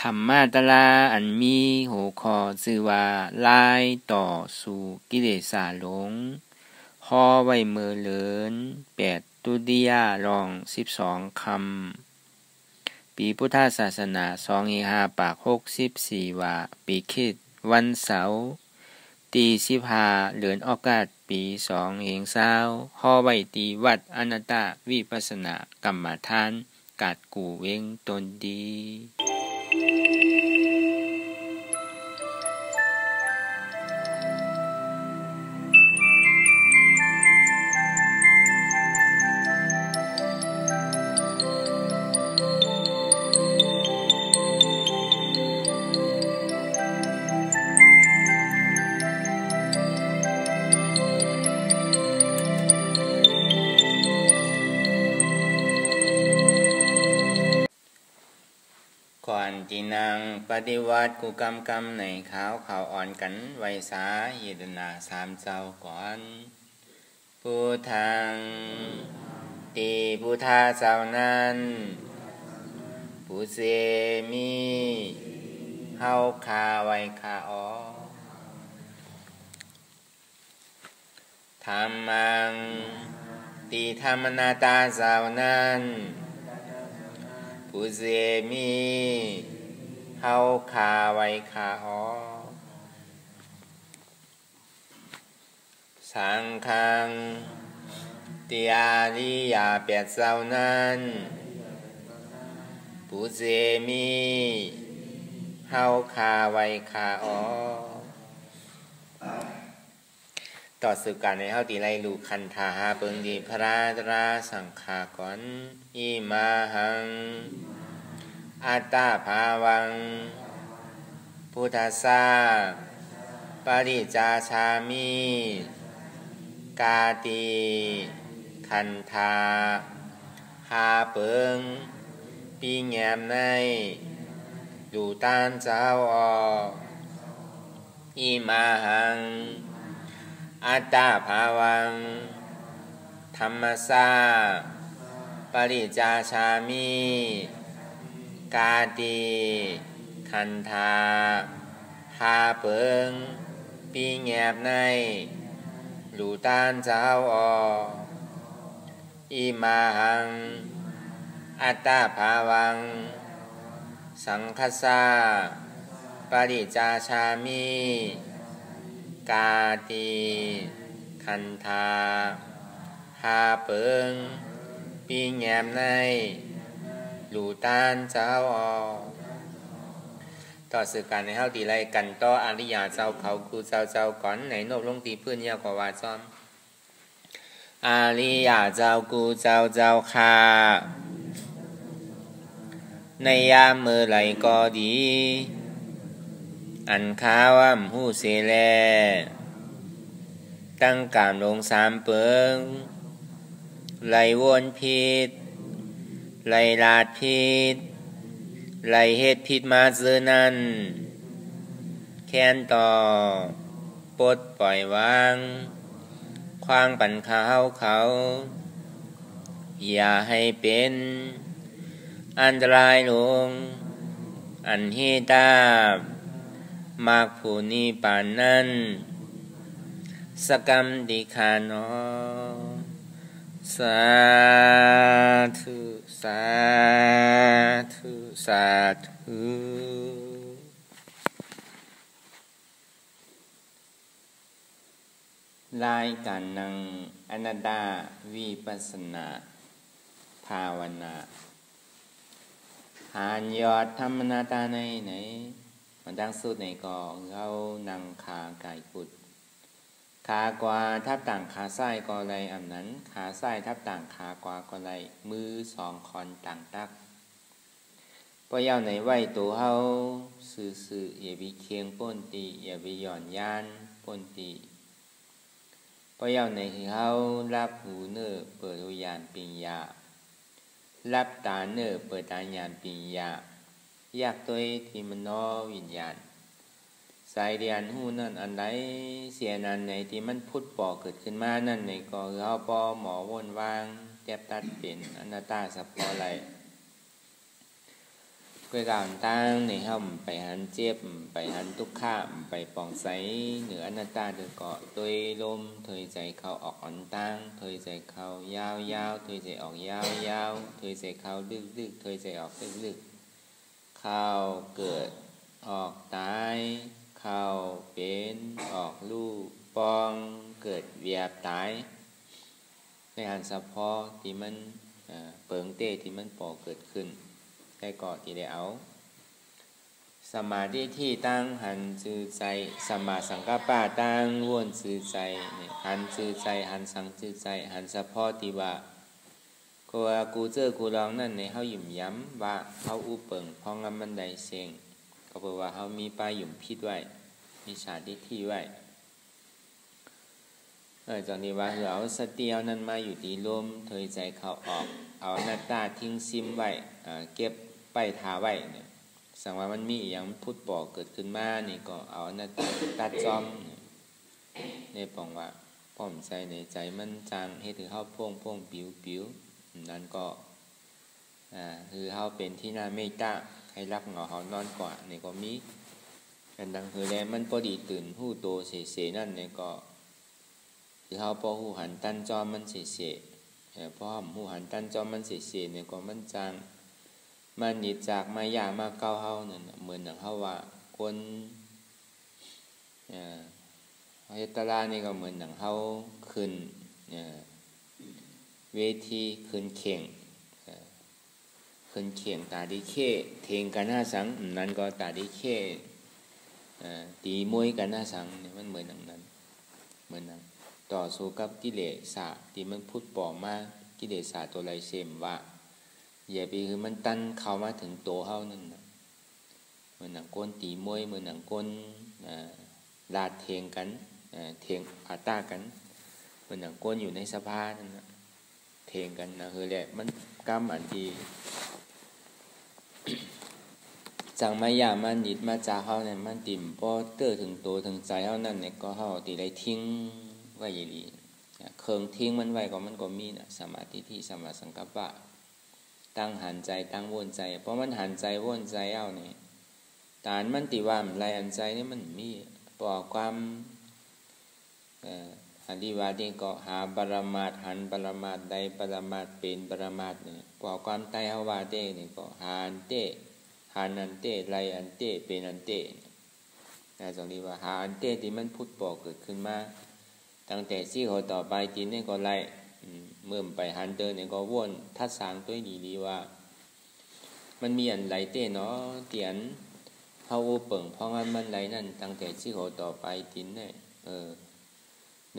ธรรมาตราอันมีหัวข้อชื่อว่าลายต่อสู่กิเลสาหลงข้อไว้มือเลิน8ตุติยารอง12คำปีพุทธศาสนา2ปาก64ว่าปีคริสต์วันเสาร์ตี15เดือนออกาศปี2020ข้อไว้ตีวัดอนัตตวิปัสสนากรรมฐานกาดกู่เวงตนดีก่อนที่นางปฏิวัติกูกรรมในขาวเขาอ่อนกันไว้สาเยดนา3เจ้าก่อนพุทธังตีพุทธาเจ้านั้นผู้เสมีเฮาคาไว้คาอ๋อธรรมังตีธรรมนาตาเจ้านั้นผู้เสมีเฮาคาไว้คาอ๋อสังฆังติอาริยา8เจ้านั้นผู้เสมีเฮาคาไว้คาอ๋อต่อสืบการในเฮาตีไลลูคันธาหาเปิงดีพระราสังฆาก่อนอิมาหังอัตตาภาวังพุทธัสสะปริจาชามิกาติคันธาหาเปิงปีแงมในดูตานเจ้าออกอิมาหังอัตตาภาวังธรรมสาปริจาชามิกาติคันธาหาเปิงปีแงบในดูตานเจ้าออกอิมาหังอัตตาภาวังสังฆสาปริจาชามิกาติคันธาหาเปิงปีแงมในดูตานเจ้าออกต่อสื่อการในเฮาตีไล่กันต่ออริยาเจ้าเขากูเจ้าก่อนในโนบลงตีพื้นยาวกว่าซ้อมอริยาเจ้ากูเจ้าค่ะในยามมือไหลก็ดีอันข้าวหูเสแลตั้งกามลง3เปิงไหลวนพิษไหลลาดพิษไหลเฮ็ดผิดมาเจอนั้นแค้นต่อปลดปล่อยวางควางปันเขาอย่าให้เป็นอันตรายลงอันเหตามากผู้นี้ปานนั้นสกรรมดิคานอสาธุสาธุสาธุรายการนังอนัตตาวิปัสสนาภาวนาหานยอดธรรมนาตาในไหนมันดังสุดในกองเรานังขาไก่ปุดขากว่าทับต่างขาซ้ายก็ไรอันนั้นขาซ้ายทับต่างขากว่าก็ไรมือ2คอนต่างตักปยาวไหนไหวตัวเฮาสื่ออย่าไปเคียงป้นตีอย่าไปหย่อนย่านป้นตีปยาวไหนคือเฮารับหูเนื้อเปิดวิญญาณปิญญารับตาเนื้อเปิดตาญาณปิญญายากตัวที่มันนอวิญญาณสายเรียนหูนั่นอันใดเสียนั่นในที่มันพุทธปอเกิดขึ้นมานั่นในก็คือเอาปอหมอวนวางแก็บตัดเป็นอนัตตาสัพพอไร quê gạo tang này không phải hắn chép phải hắn túc khả phải bỏng giấy nửa anh ta được có tôi lôm thời dạy khâu ọc ẩn tang thời dạy khâu yao yao thời dạy ọc yao yao thời dạy khâuดึกดึกthời dạy ọcดึกดึกข้าวเกิดออกตายข้าวเป็นออกลูกปองเกิดเวียบตายในหันสะพอที่มันเปิงเต้ที่มันปอเกิดขึ้นได้ก่อที่ได้เอาสมาธิที่ตั้งหันจือใจสมาสังกัปปะตั้งล้วนจือใจเนี่ยหันจือใจหันสังจือใจหันสะพอที่ว่ากูเจอกูลองนั่นในเฮาหยุ่มย้ำว่าเฮาอู้เปิงพองำมันใดเสียงก็เพราะว่าเฮามีปลายหยุ่มพิษไว้มีสาธิที่ไว้จากนี้ว่าคือเอาสติเอานั้นมาอยู่ที่ลมเทยใจเขาออกเอาหน้าตาทิ้งซิมไว้เก็บไปทาไว้เนี่ยสังว่ามันมีอย่างพุทธปอกเกิดขึ้นมานี่ก็เอาหน้าตาตัดจอมในปองว่าป้อมใจในใจมันจางให้ถือเฮาพ่งพ่งปิวปิวนั่นก็คือเฮาเป็นที่น่าเมตตาให้รักเหงาเฮานอนกว่านี่ก็มีกันดังคือแลมันพอดีตื่นหู้โตเสๆนั่นนี่ก็คือเฮาพอหูหันตั้นจอมมันเสๆพอหูหันตั้นจอมมันเสๆนี่ก็มันจางมันหนีจากมายามาเก้าเฮานั่นเหมือนอย่างเฮาว่าคนเฮตลานี่ก็เหมือนอย่างเฮาขึ้นเวทีขึ้นเข่งตาดีเข้เทงกันหน้าสังนั้นก็ตาดีเข้ตีมวยกันหน้าสังเนี่ยมันเหมือนอย่างนั้นเหมือนนั้นต่อสู้กับกิเลสที่มันพูดปอกมากิเลสตัวไรเสมว่าอย่าไปคือมันตันเข้ามาถึงโตเฮานั่นเหมือนหนังก้นตีมวยเหมือนหนังก้นลาดเทงกันเทงอาตากันเหมือนหนังก้นอยู่ในสภานั่นนะเทงกันนะคือแหละมันกรรมอันที่จังมายามันนิดมาจากเฮาเนี่ยมันติ่มพอเตอถึงโตถึงใจเฮานั่นเนี่ยก็เฮาติได้ทิ้งไว้อย่างนี้เคิงทิ้งมันไว้ก็มันก็มีนะสมาธิที่สมาสังกัปปะตั้งหันใจตั้งวนใจเพราะมันหันใจวนใจเอาเนี่ยฐานมันติว่าไรอันใจนี่มันมีปอกความอันที่ว่าที่ก็หาปรมาทหันปรมาทใดปรมาทเป็นปรมาทเนี่ยปอกความใต้เฮาว่าเต้นี่ก็หาอันเต้หาอันเต้ไรอันเต้เป็นอันเต้แต่ตรงนี้ว่าหาอันเต้ที่มันพุทธปอกเกิดขึ้นมาตั้งแต่ซี่เขาต่อไปจีนนี่ก็ไรเมื่อไปหันเดินเนี่ยก็วนทัดสางตัวดีๆว่ามันมีอันไรเต้เนาะเตียนเฮาเปิ่งเพราะมันไรนั่นตั้งแต่ซี่เขาต่อไปจีนเนี่ย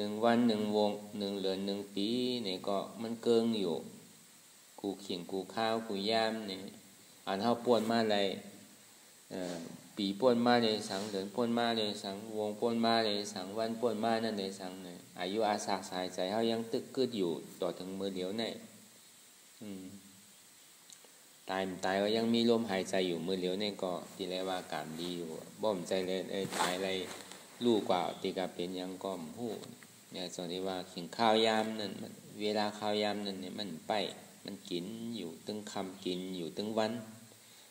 1 วัน 1 วง 1 เดือน 1 ปีเนี่ยก็มันเกิงอยู่กูเขียงกูข้าวกูย่ามเนี่ยอันเฮาป่วนมาอะไรปีป่วนมาเลยสังเดือนป่วนมาเลยสังวงป่วนมาเลยสังวันป่วนมานั่นเลยสังเนี่ยอายุอาสาสายใจเฮายังตึกกึดอยู่ต่อถึงมือเดียวเนี่ยตายก็ยังมีลมหายใจอยู่มือเดียวเนี่ยก็ที่เรียกว่าการดีอยู่บ่มใจเลยตายอะไรรู้กว่าตีกาเป็นยังก็หู้เนี่ยส่วนที่ว่าขิงข้าวยามนั่นเวลาข้าวยามนั่นเนี่ยมันไปมันกินอยู่ตึงคำกินอยู่ตึงวัน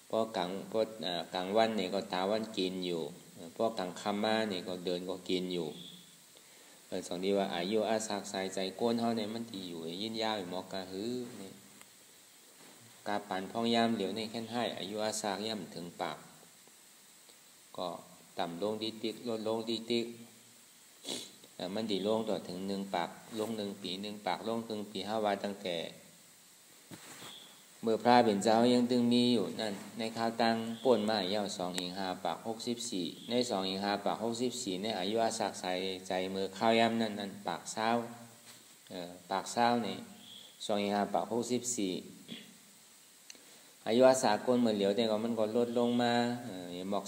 พอกลางวันเนี่ยก็ตาวันกินอยู่พอกลางค่ำมาเนี่ยก็เดินก็กินอยู่ส่วนที่ว่าอายุอาศักสายใจก้นเขาเนี่ยมันที่อยู่ยินยาวอยู่หมอกกะหือเนี่ยกาปั่นพองยามเหลียวในแค่ให้อายุอาศักย่ำถึงปากก็ต่ำลงดีติ๊กลดลงดีติ๊กมันดีลงต่อถึง1 ปากลง1 ปี1 ปากลง1 ปี5 วันตั้งแต่เมื่อพระเป็นเจ้ายังตึงมีอยู่นั่นในข้าวตังป่นมาเย่า2-5 ปาก64ใน2-5 ปาก64ในอายุอาศักสายใจเมื่อข้าวยำนั่นปากเศร้าปากเศร้านี่2-5 ปาก64อายุอาศักก้นเมื่อเหลียวแต่ก็มันก็ลดลงมาหมอก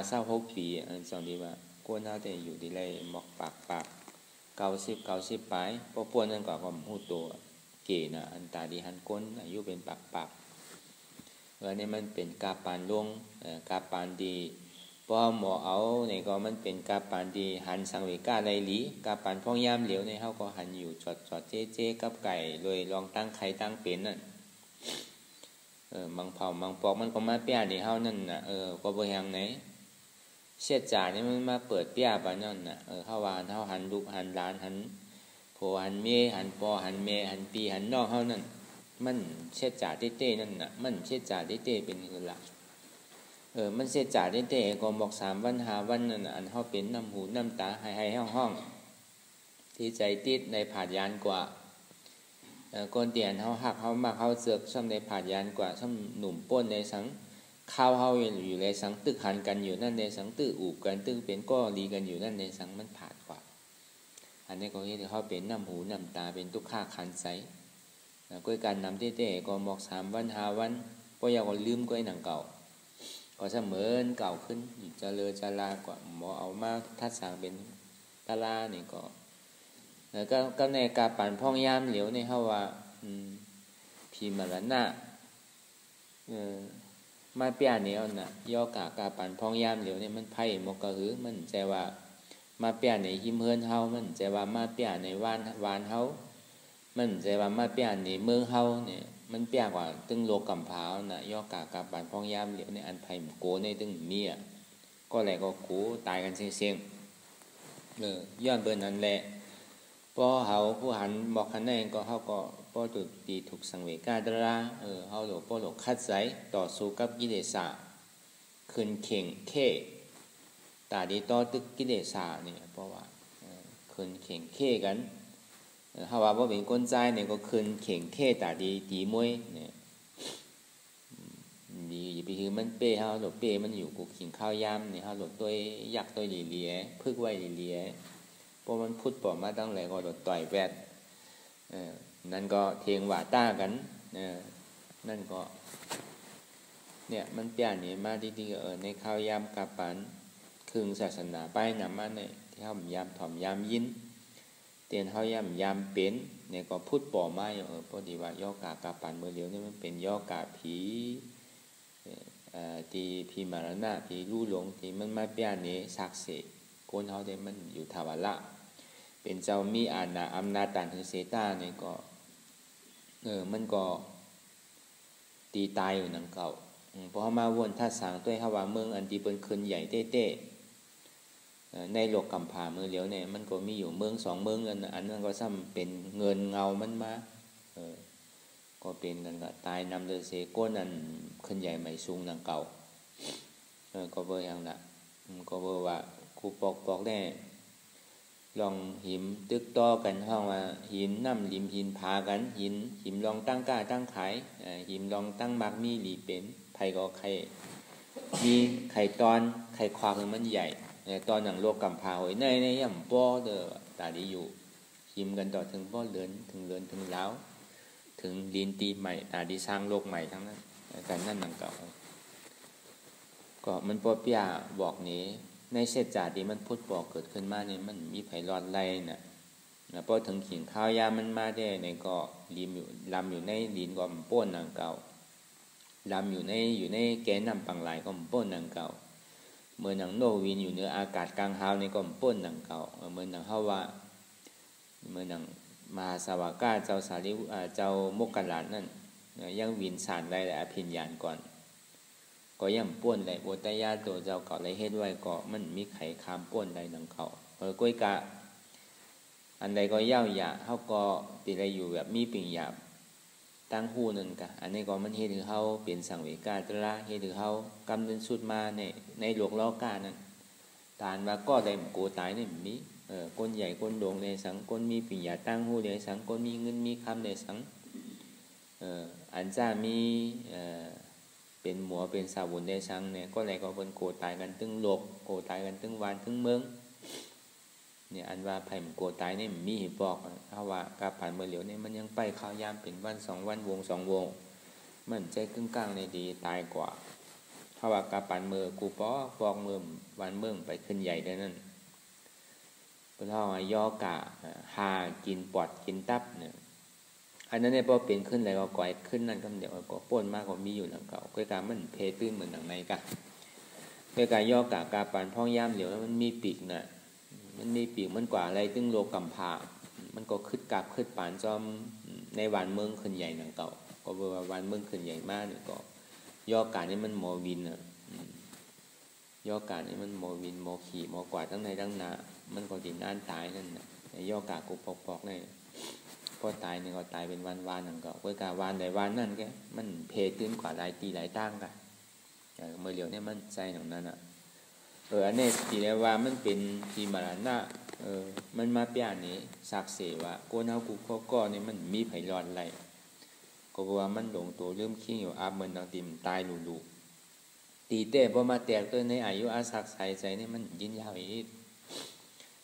25-26 ปีส่วนที่ว่าก้นเท่าแต่อยู่ที่ไรหมอกปาก90ปลายพอป่วนนั่นก็หูตัวเก๋นะอันตาดีหันก้นอายุเป็นปากนี่มันเป็นกาปานลงกาปานดีพอหมอเอาเนี่ยก็มันเป็นกาปานดีหันสังเวกาไรหลีกาปานพ่องยามเหลียวในเฮาก็หันอยู่จอดเจ๊กับไก่เลยลองตั้งไข่ตั้งเป็นนั่น มังเผามังปอกมันก็มาเปียนี่เฮานั่นน่ะก็บ่แฮงไหนเสียจ่านี่มันมาเปิดเปียปานนั้นน่ะเฮาว่าเฮาหันลูกหันหลานหันผัวหันเมียหันปอหันแม่หันพี่หันน้องเฮานั่นมันเสียจ่าเต้ๆนั่นน่ะมันเสียจ่าเต้ๆเป็นคือละมันเสียจ่าเต้ๆก็บอก3วัน5วันนั่นน่ะอันเฮาเป็นน้ำหูน้ำตาให้ห้องที่ใจติดในผาดยานกว่าก่อนเตียนเฮาหักเฮามักเฮาเสือกซ้ำในผาดยานกว่าซ้ำหนุ่มป้นในสังข้าวเฮาอยู่ในสังตึกหันกันอยู่นั่นในสังตึกอูบกันตึกเป็นก้อลีกันอยู่นั่นในสังมันผาดกว่าอันนี้ก็เฮ็ดให้เฮาเป็นน้ำหูน้ำตาเป็นทุกข์ขันใสก้อยการนำเต้ๆก็บอก3วัน5วันบ่อยากก็ลืมก้อยหนังเก่าก็เสมือนเก่าขึ้นจะเลอจะลากว่าหมอเอามาทัดสร้างเป็นตาลานี่ก็แล้วก็ในกาปั่นพ่องยามเหลียวในเฮาว่าพีมรณะมาเปียนี่เอาน่ะย่อกากาปั่นพ่องยามเหลียวนี่มันไผ่มกกะหือมันใจว่ามาเปียในหิมเฮินเฮามันใจว่ามาเปียในวานเฮามันใจว่ามาเปียในเมืองเฮาเนี่ยมันเปียกว่าตึงโลกกำพาวน่ะย่อกากาปั่นพ่องยามเหลียวในอันไผ่โกในตึงเมียก็แลก็กูตายกันเสียงย้อนเบิ่นนั่นแหละพอเฮาผู้หันบอกคันนั้นก็เฮาก็พอตุตีถูกสังเวกาตระเฮาหลบพอหลบคัดไสต่อสู้กับกิเลสขึ้นเข่งเข้ตาดีต่อตึกกิเลสนี่เพราะว่าขึ้นเข่งเข้กันเฮาว่าบ่เป็นคนใจนี่ก็ขึ้นเข่งเข้ตาดีตีมวยนี่ดีอย่าไปคือมันเป้เฮาหลบเป้มันอยู่กูกินข้าวยามนี่เฮาหลบตัวยักตัวหลีๆพึกไว้หลีๆพอมันพุดปอมาตั้งแต่ก็โดดต่อยแวดนั่นก็เทียงว่าต้ากันนั่นก็เนี่ยมันเปลี่ยนนี่มาดีๆในข้าวยามกับปันครึ่งศาสนาไปนำมาในที่เฮายามถ่อมยามยินเตียนเฮายามเป็นเนี่ยก็พุดปอมาอยู่พอดีว่าย่อกากาปันเมื่อเดียวนี่มันเป็นย่อกาผีที่ผีมรณะผีรู้หลงที่มันมาเปลี่ยนนี่ศักดิ์สิทธิ์คนเฮาได้มันอยู่ทวารละเป็นเจ้ามีอำนาจต่างถึงเสตาเนี่ยก็มันก็ตีตายอยู่นังเก่าพอเฮามาวนท่าสางด้วยเฮาว่าเมืองอันที่เปิ้นขึ้นใหญ่เต้ๆในโลกกำพาเมืองเหลียวเนี่ยมันก็มีอยู่เมือง2เมืองอันนั้นก็ซ้ำเป็นเงินเงามันมาก็เป็นกันก็ตายนำเดเสก้นอันขึ้นใหญ่ใหม่สูงนังเก่าก็เบอร์อย่างน่ะก็เบอร์ว่ากูปอกได้ลองหิมตึกต่อกันห้องว่าหินน้ำริมหินพากันหิมลองตั้งก้าตั้งขายหิมลองตั้งมักมีหลีเป็นไผ่ก็ไข่มีไข่ตอนไข่ควางมันใหญ่ตอนหนังโลกกำพาหอยในย่ำป้อเด้อตาดีอยู่หิมกันต่อถึงป้อเลือนถึงเล้าถึงดินตีใหม่ตาดีสร้างโลกใหม่ทั้งนั้นกันนั่นหนังเก่าก็มันป้อเปียบอกนี้ในเศษจาที่มันพุทธบอกเกิดขึ้นมาเนี่ยมันมีไผ่รอดไล่น่ะพอถึงขิงข้าวยามันมาได้ในก็ลิมอยู่ลำอยู่ในดินก็มันป้นนางเก่าลำอยู่ในแกนน้ำปังไหลก็มันป้นนางเก่าเมื่อนางโนวินอยู่เหนืออากาศกลางฮาวในก็มันป้นนางเก่าเมื่อนางฮาวะเมื่อนางมหาสวากาเจ้าสารีเจ้าโมกขลานนั่นยังวินสารได้แต่อภิญญาณก่อนก็ย่ำป้วนได้โอตยาตัวเจ้าเก่าไรเฮ็ดไว้ก็มันมีไข่คามป้วนได้หนังเขาก้อยกะอันใดก็ย่าหยาเขาก็ติไรอยู่แบบมีปิ่งหยาบตั้งหูนั่นกะอันนี้ก็มันเฮ็ดให้เขาเป็นสังเวกาตระเฮ็ดให้เขากำเนิดสุดมาในโลกล้อกานั่นตานว่าก็ได้โกตายนี่มีคนใหญ่คนโด่งในสังคนมีปิ่งหยาตั้งหูในสังคนมีเงินมีคำในสังอันจ้ามีเป็นหมัวเป็นสาวุนได้สังเนี่ยก็เลยก็เป็นโกตายกันตึงโลกโกตายกันตึงวานตึงเมืองเนี่ยอันว่าไผ่โกตายนี่มีหิบอกถ้าว่ากาผ่านเมื่อเหลียวนี่มันยังไปข้าวยามเป็นวัน2วันวง2วงมันใจกึ่งกลางในดีตายกว่าถ้าว่ากาผ่านเมื่อกูปอกเมื่อวันเมืองไปขึ้นใหญ่ได้นั่นเป็นห้องย่อกะหากินปอดกินตับเนี่ยอันนั้นเนี่ยพอเปลี่ยนขึ้นอะไรก็ก่อยขึ้นนั่นก็เดี๋ยวก็ป้นมากกว่ามีอยู่หลังเก่าก็การมันเพตื้นเหมือนหลังในกะก็การย่อกะกาปานพ่องย่ามเหลียวแล้วมันมีปีกน่ะมันมีปีกมันกว่าอะไรตึงโลกำพามันก็ขึ้นกาบขึ้นปานจอมในหวานเมืองขึ้นใหญ่หลังเก่า ก็เบอร์วันเมืองขึ้นใหญ่มากเนี่ยก็ย่อการนี่มันหมอวินอ่ะย่อการนี่มันหมอวินหมอขี่หมอกวาดทั้งในทั้งนามันก็ดินน่านตายนั่นน่ะย่อกากุปอกเนี่ยพอตายเนี่ยก็ตายเป็นวันนั่นก็เพื่อกาวานใดวันนั่นแกมันเพตื้นกว่าหลายตีหลายตั้งกันเมื่อเหลียวเนี่ยมันใจหนังนั้นอ่ะอันนี้ทีแรกว่ามันเป็นทีมารานะมันมาเปียนี้สักเสว่าโกนเฮากูก็เนี่ยมันมีไผร้อนไรก็เพราะว่ามันหลงตัวเริ่มขี้อยู่อาบเหมือนดังตีมตายหลูตีเต้พอมาแตกตัวในอายุอาศักใส่ใจนี่มันยินยาวอีก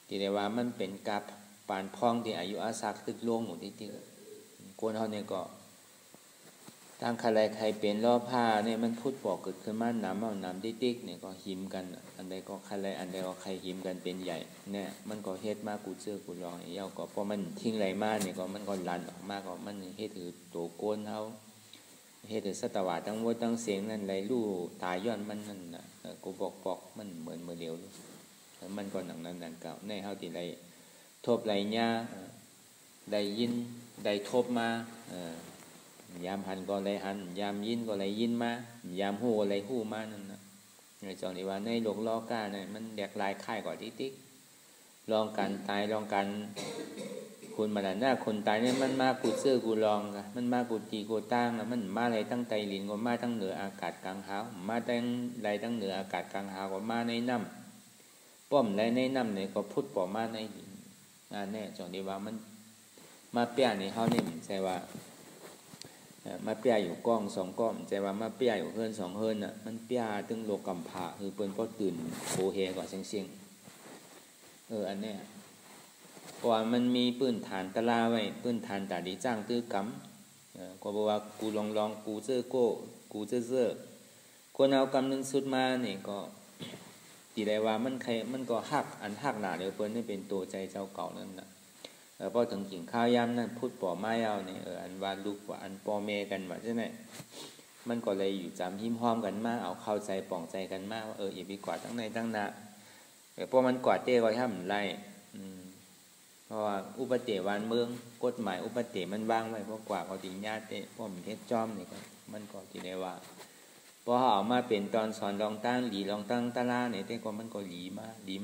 ทีเดียว่ามันเป็นกาปานพองที่อายุอาศักตึกลงหมดที่โกนเฮาเนี่ยก็ทางใครเป็นล้อผ้าเนี่ยมันพูดปอกเกิดขึ้นมาน้ำเอาน้ำติ๊กเนี่ยก็หิมกันอันใดก็ใครอันใดก็ใครหิมกันเป็นใหญ่เนี่ยมันก็เฮ็ดมากูเจอกูลองเย้าก็พอมันทิ้งไรมาเนี่ยก็มันก็ลันออกมาก็มันเฮ็ดถือตัวโกนเฮาเฮ็ดถือสตวาทั้งวัดทั้งเสียงนั่นไรลู่ตายย้อนมันนั่นน่ะกูปอกมันเหมือนเดียวมันก็หนังนั้นเก่าในเฮาที่ไรทบไรญ่าได้ยินได้ทบมายามหันก็ไรหันยามยินก็ไรยินมายามหูอะไรหูมานั่นนะในจองนี้ว่าในโลกล้อก้าเนี่ยมันแดกลายค่ายกว่าติ๊กลองกันตายลองกันคุณมาหน้าคนตายเนี่ยมันมากูเสื้อกูลองกันมันมากูตีกูตั้งมันมาอะไรตั้งใจลินก็มาตั้งเหนืออากาศกลางหาวมาตั้งไรตั้งเหนืออากาศกลางหาวก็มาในน้ำป้อมไรในน้ำเนี่ยก็พุทธป่อมาในลินเนี่ยจองนี้ว่ามันมาเปียในเขาเนี่ยใช่ว่ามาเปียอยู่กล้อง2 ก้องใจว่ามาเปียอยู่เฮิรน2 เฮิรนน่ะมันเปียตึงโลกำผาคือเปิ้นพอตื่นโคเฮก่อนเสียงอันเนี้ยเพราะว่ามันมีปื้นฐานตะลาไว้ปื้นฐานตาดีจ้างตื้อกำก็บอกว่ากูลองกูเจอโก้กูเจอคนเอากำนึงสุดมานี่ก็ตีได้ว่ามันก็ฮักอันฮักหนาเดี๋ยวเปิ้นนี่เป็นตัวใจเจ้าเก่านั่นน่ะพอถึงกินข้าวยามนั่นพูดป่อไม้เอาเนี่ยอันว่าลูกว่าอันปอเมกันว่าใช่ไหมมันก็เลยอยู่จำหิมห้อมกันมากเอาเข้าใจป่องใจกันมากว่าอย่าไปกวาดทั้งในทั้งนาเพราะมันกวาดเต้ก็ห้ามไล่เพราะว่าอุปเตวานเมืองกฎหมายอุปเตมันวางไว้เพราะกว่าเขาติญาเต้เพราะมันเทศจอมนี่ก็มันก็ที่ได้ว่าพอเอามาเป็นตอนสอนลองตั้งหลีลองตั้งตะลาเนี่ยเต้ก็มันก็หลี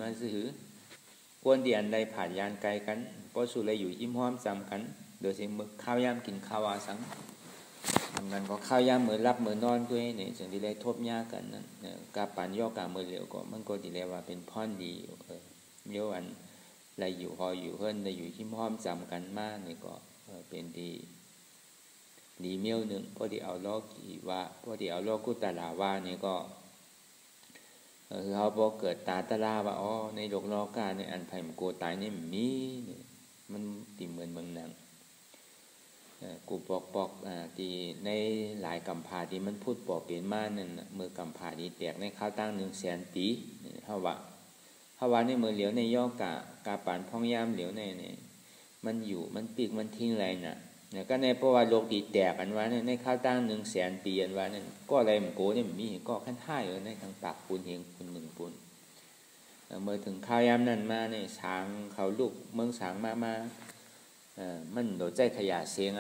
มาซื้อควรเดียนใดผ่านยานไกลกันเพราะสุเลยอยู่หิมห้อมจำกันโดยเสียงมือข้าวยามกินข้าวอาสังทำกันก็ข้าวยามมือรับมือนอนก็เนี่ยสิ่งที่ได้ทบยากันนั่นกาปันย่อกามือเหลวก็มันก็ที่เรียกว่าเป็นพ่อนดีเยอะอันไรอยู่พออยู่เพิ่นได้อยู่หิมห้อมจำกันมากนี่ก็เป็นดีเมี่ยวหนึ่งพอที่เอาล้อกี่ว่าพอที่เอาล้อกุตลาว่านี่ก็เขาบอกเกิดตาตะลาว่าในโลกล้อกาในอันไผ่มโกตายนี่มีมันตีเหมือนเมืองหนังกูปอกที่ในหลายกำพาที่มันพูดปอกเป็นมานั่นเมื่อกำพาที่แตกในข้าวตั้ง100,000 ปีเฮาว่าในมือเหลียวในย่อกาปานพ่องยามเหลียวในมันอยู่มันปีกมันทิ้งอะไรน่ะก็ในเพราะว่าโลกที่แตกอันว่าในข้าวตั้ง100,000 ปีอันว่านั่นก็อะไรมันโกเนี่ยมีก็ขั้นท้ายในทางปากปูนเฮงปูนหนึ่งปูนเมื่อถึงข้าวยามนั้นมาเนี่ยช้างเขาลูกเมืองช้างมามันโดดใจขยะเสียง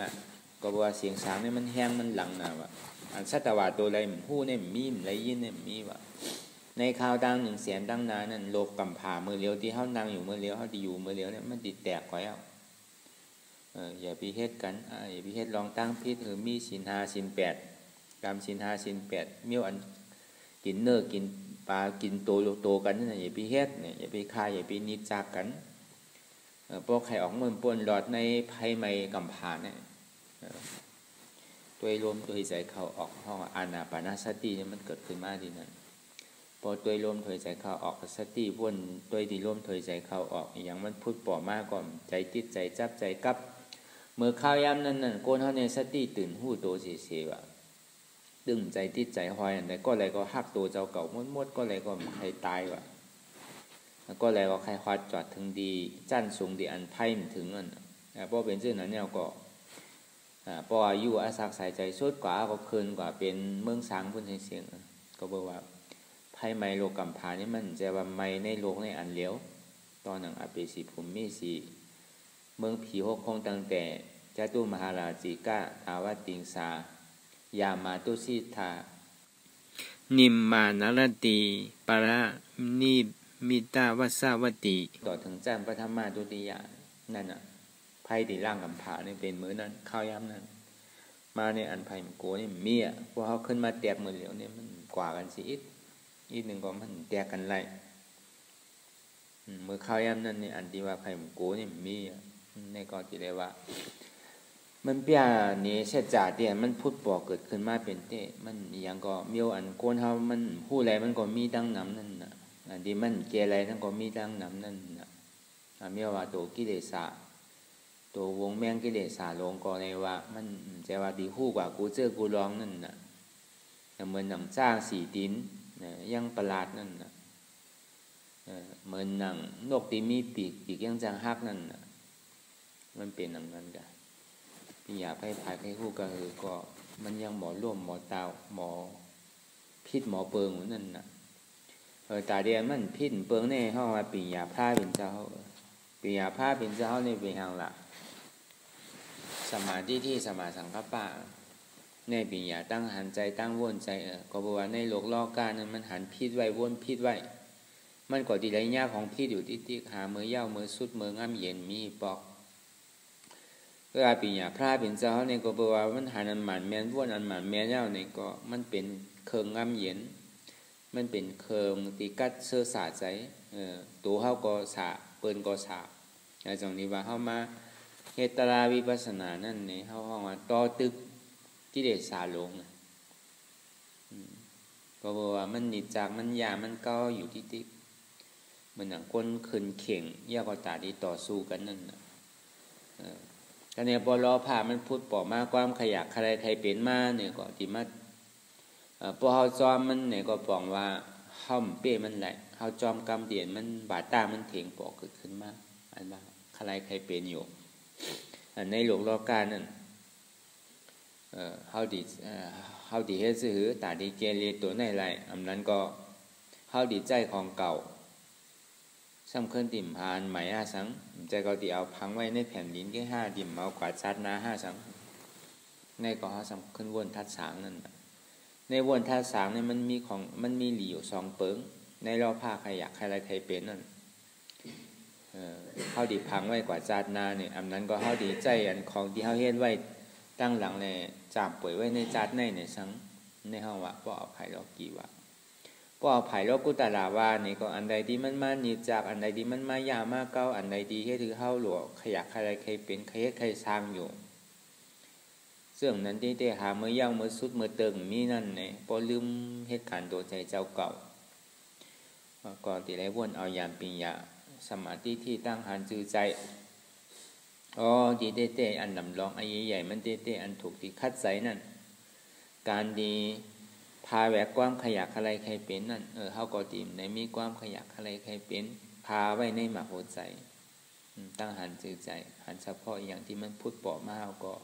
ก็ว่าเสียงช้างเนี่ยมันแห้งมันหลังน่ะว่าอันสัตวาตัวอะไรมันหู้เนี่ยมีอะไรยินเนี่ยมีว่าในข้าวตั้ง100,000ตั้งนานนั่นโลกกำผามือเลี้ยวที่เฮานั่งอยู่มือเลี้ยวเฮาที่อยู่มือเลี้ยวเนี่ยมันติดแตกก่อยอย่าไปเฮ็ดกันอย่าไปเฮ็ดลองตั้งพิษหรือมีศีล5ศีล8กรรมศีล5ศีล8มิ้วอันกินเนื้อกินปลากินโตกันนั่นอย่าไปเฮ็ดเนี่ยอย่าไปฆ่าอย่าไปนิจจากกันพวกใครออกมือป่นหลอดในภัยใหม่กำผาเนี่ยตัวลมตัวใจเข้าออกห้องอานาปานสติเนี่ยมันเกิดขึ้นมาดีนั้นพอตัวลมถอยใจเข้าออกสติวนตัวที่ลมถอยใจเข้าออกอย่างมันพูดป่อมากก่อนใจติดใจจับใจกับเมื่อข้าวยามนั้นโกนเฮาในสติตื่นหู้โตเสียๆว่าดึงใจติดใจหอยอันใดก็อะไรก็หักตัวเจ้าเก่ามดก็อะไรก็ใครตายว่ะก็อะไรก็ใครควัดจอดถึงดีจั่นสูงดีอันไพ่มันถึงนั่นเพราะเป็นเช่นนั้นเนี่ยก็พออายุอาศักใส่ใจสุดกว่าก็คืนกว่าเป็นเมืองช้างพุ่นเสียงก็บอกว่าไพ่ไมโลกำพานี่มันจะว่าไมในโลกในอันเลี้ยวตอนหนังอเปสีภูมิสีเมืองผีหกคงตั้งแต่ จตุมหาราจิกะทาวติงสายามาตุสิทธานิมมานารติปะระนิมิตาวัสสาวติต่อถึงแจ้งปฐมาตุติยานั่นน่ะไพ่ตีร่างกำผาเนี่ยเป็นมือนั้นข้าวย้ำนั้นมาในอันไผ่โกนี่เมียพอเขาขึ้นมาแตกมือเหลียวเนี่ยมันกว่ากันสิอีกหนึ่งก็มันแตกกันไรมือข้าวย้ำนั้นในอันที่ว่าไผ่โกนี่มีในก็ที่เรียกว่ามันเปียนี้เสจ่าเตี้ยมันพูดปอกเกิดขึ้นมาเป็นเต้มันอย่างก็มีอันโกนเฮามันผู้ไรมันก็มีดังน้ำนั่นน่ะอันที่มันเกอะไรนั่นก็มีดังน้ำนั่นน่ะมีว่าตัวกิเลสตัววงแมงกิเลสลงก็ในว่ามันจะว่าดีคู่กว่ากูเจอกูร้องนั่นน่ะเหมือนหนังจ้างสีดินยังประหลาดนั่นน่ะเหมือนหนังนกที่มีปีกยังจางฮักนั่นน่ะมันเป็นอย่างนั้นกันพี่อยากให้ภายให้คู่กันก็มันยังหมอร่วมหมอตาวหมอพิษหมอเปิงนั่นน่ะตาเดียมันพิษเปิงในห้องว่าปีอยาผ้าเป็นเจ้าปีอยาผ้าเป็นเจ้าในเป็นอย่างละสมาธิที่สมาสังกัปปะในปีอยาตั้งหันใจตั้งวนใจก็บอกว่าในโลกล้อการนั้นมันหันพิษไว้วนพิษไว้มันก็ดีไรยากของพิษอยู่ที่หามือเย้ามือสุดมือง่ำเย็นมีปอกเวลาปีอยาพระเป็นเจ้าเนี่ยก็บอกว่ามันหันอันหมันแมนวนอันหมันแมนเย้าเนี่ยก็มันเป็นเคืองง่ำเย็นมันเป็นเคืองตีกัดเสื้อสาใจตัวเขาก็สาเปิ้นก็สาในตรงนี้ว่าเขามาเฮตราวิปัสสนานั่นเนี่ยเขาห้องว่าต่อตึกกิเลสสาลงก็บอกว่ามันนิจจากมันยามันก็อยู่ที่ติ๊กมันอย่างคนขืนเข่งยากกว่าตาดีต่อสู้กันนั่นนะแต่เนี่ยพอรอผ่ามันพูดปอกมาความขยักใครใครเป็นมาเนี่ยก็ที่มาพอเขาจอมมันเนี่ยก็บอกว่าห้อมเป้มันไหลเขาจอมกำเดียนมันบาดตามันเถียงปอกเกิดขึ้นมาอันว่าใครใครเป็นอยู่ในหลวงรอการนั่นเขาดีเฮ็ดซื้อตาดีเกเรตัวในไรอันนั้นก็เขาดีใจของเก่าสำคัญติ่มพานไหมสังใจก็ตีเอาพังไว้ในแผ่นดินแค่5 ดิ่มเอากวาดซัดนา5 สังในก็เขาสำคัญวนทัดสางนั่นในวนทัดสางเนี่ยมันมีหลีอยู่2 เปิงในรอบผ้าใครอยากใครเป็นนั่นเขาดีพังไว้กวาดซัดนาเนี่ยอันนั้นก็เขาดีใจอันของที่เขาเฮ็ดไว้ตั้งหลังเลยจับป่วยไว้ในจัดในสังในห้องว่าก็เอาไผ่รอกกี่ว่าก็เอาไผ่รอกกุตลาว่านี่ก็อันใดที่มันมานิจากอันใดที่มันมายามาเก้าอันใดดีให้ถือเข้าหลวงขยักใครใครเป็นใครเฮ็ดใครสร้างอยู่ซึ่งนั้นที่หาเมื่อย่างเมื่อสุดเมื่อเติงมีนั่นเนี่ยพอลืมเหตุการณ์ตัวใจเจ้าเก่าก็ตีไรวนเอายามปิญญาสมาธิที่ตั้งหันจือใจดีเต้อันนำลองไอ้ใหญ่มันเต้อันถูกที่คัดใส่นั่นการดีพาแหวกความขยักอะไรใครเป็นนั่นเฮาก็ดีในมีความขยักอะไรใครเป็นพาไว้ในหมากหัวใจตั้งหันจือใจหันเฉพาะอย่างที่มันพูดปอกมาเฮาก็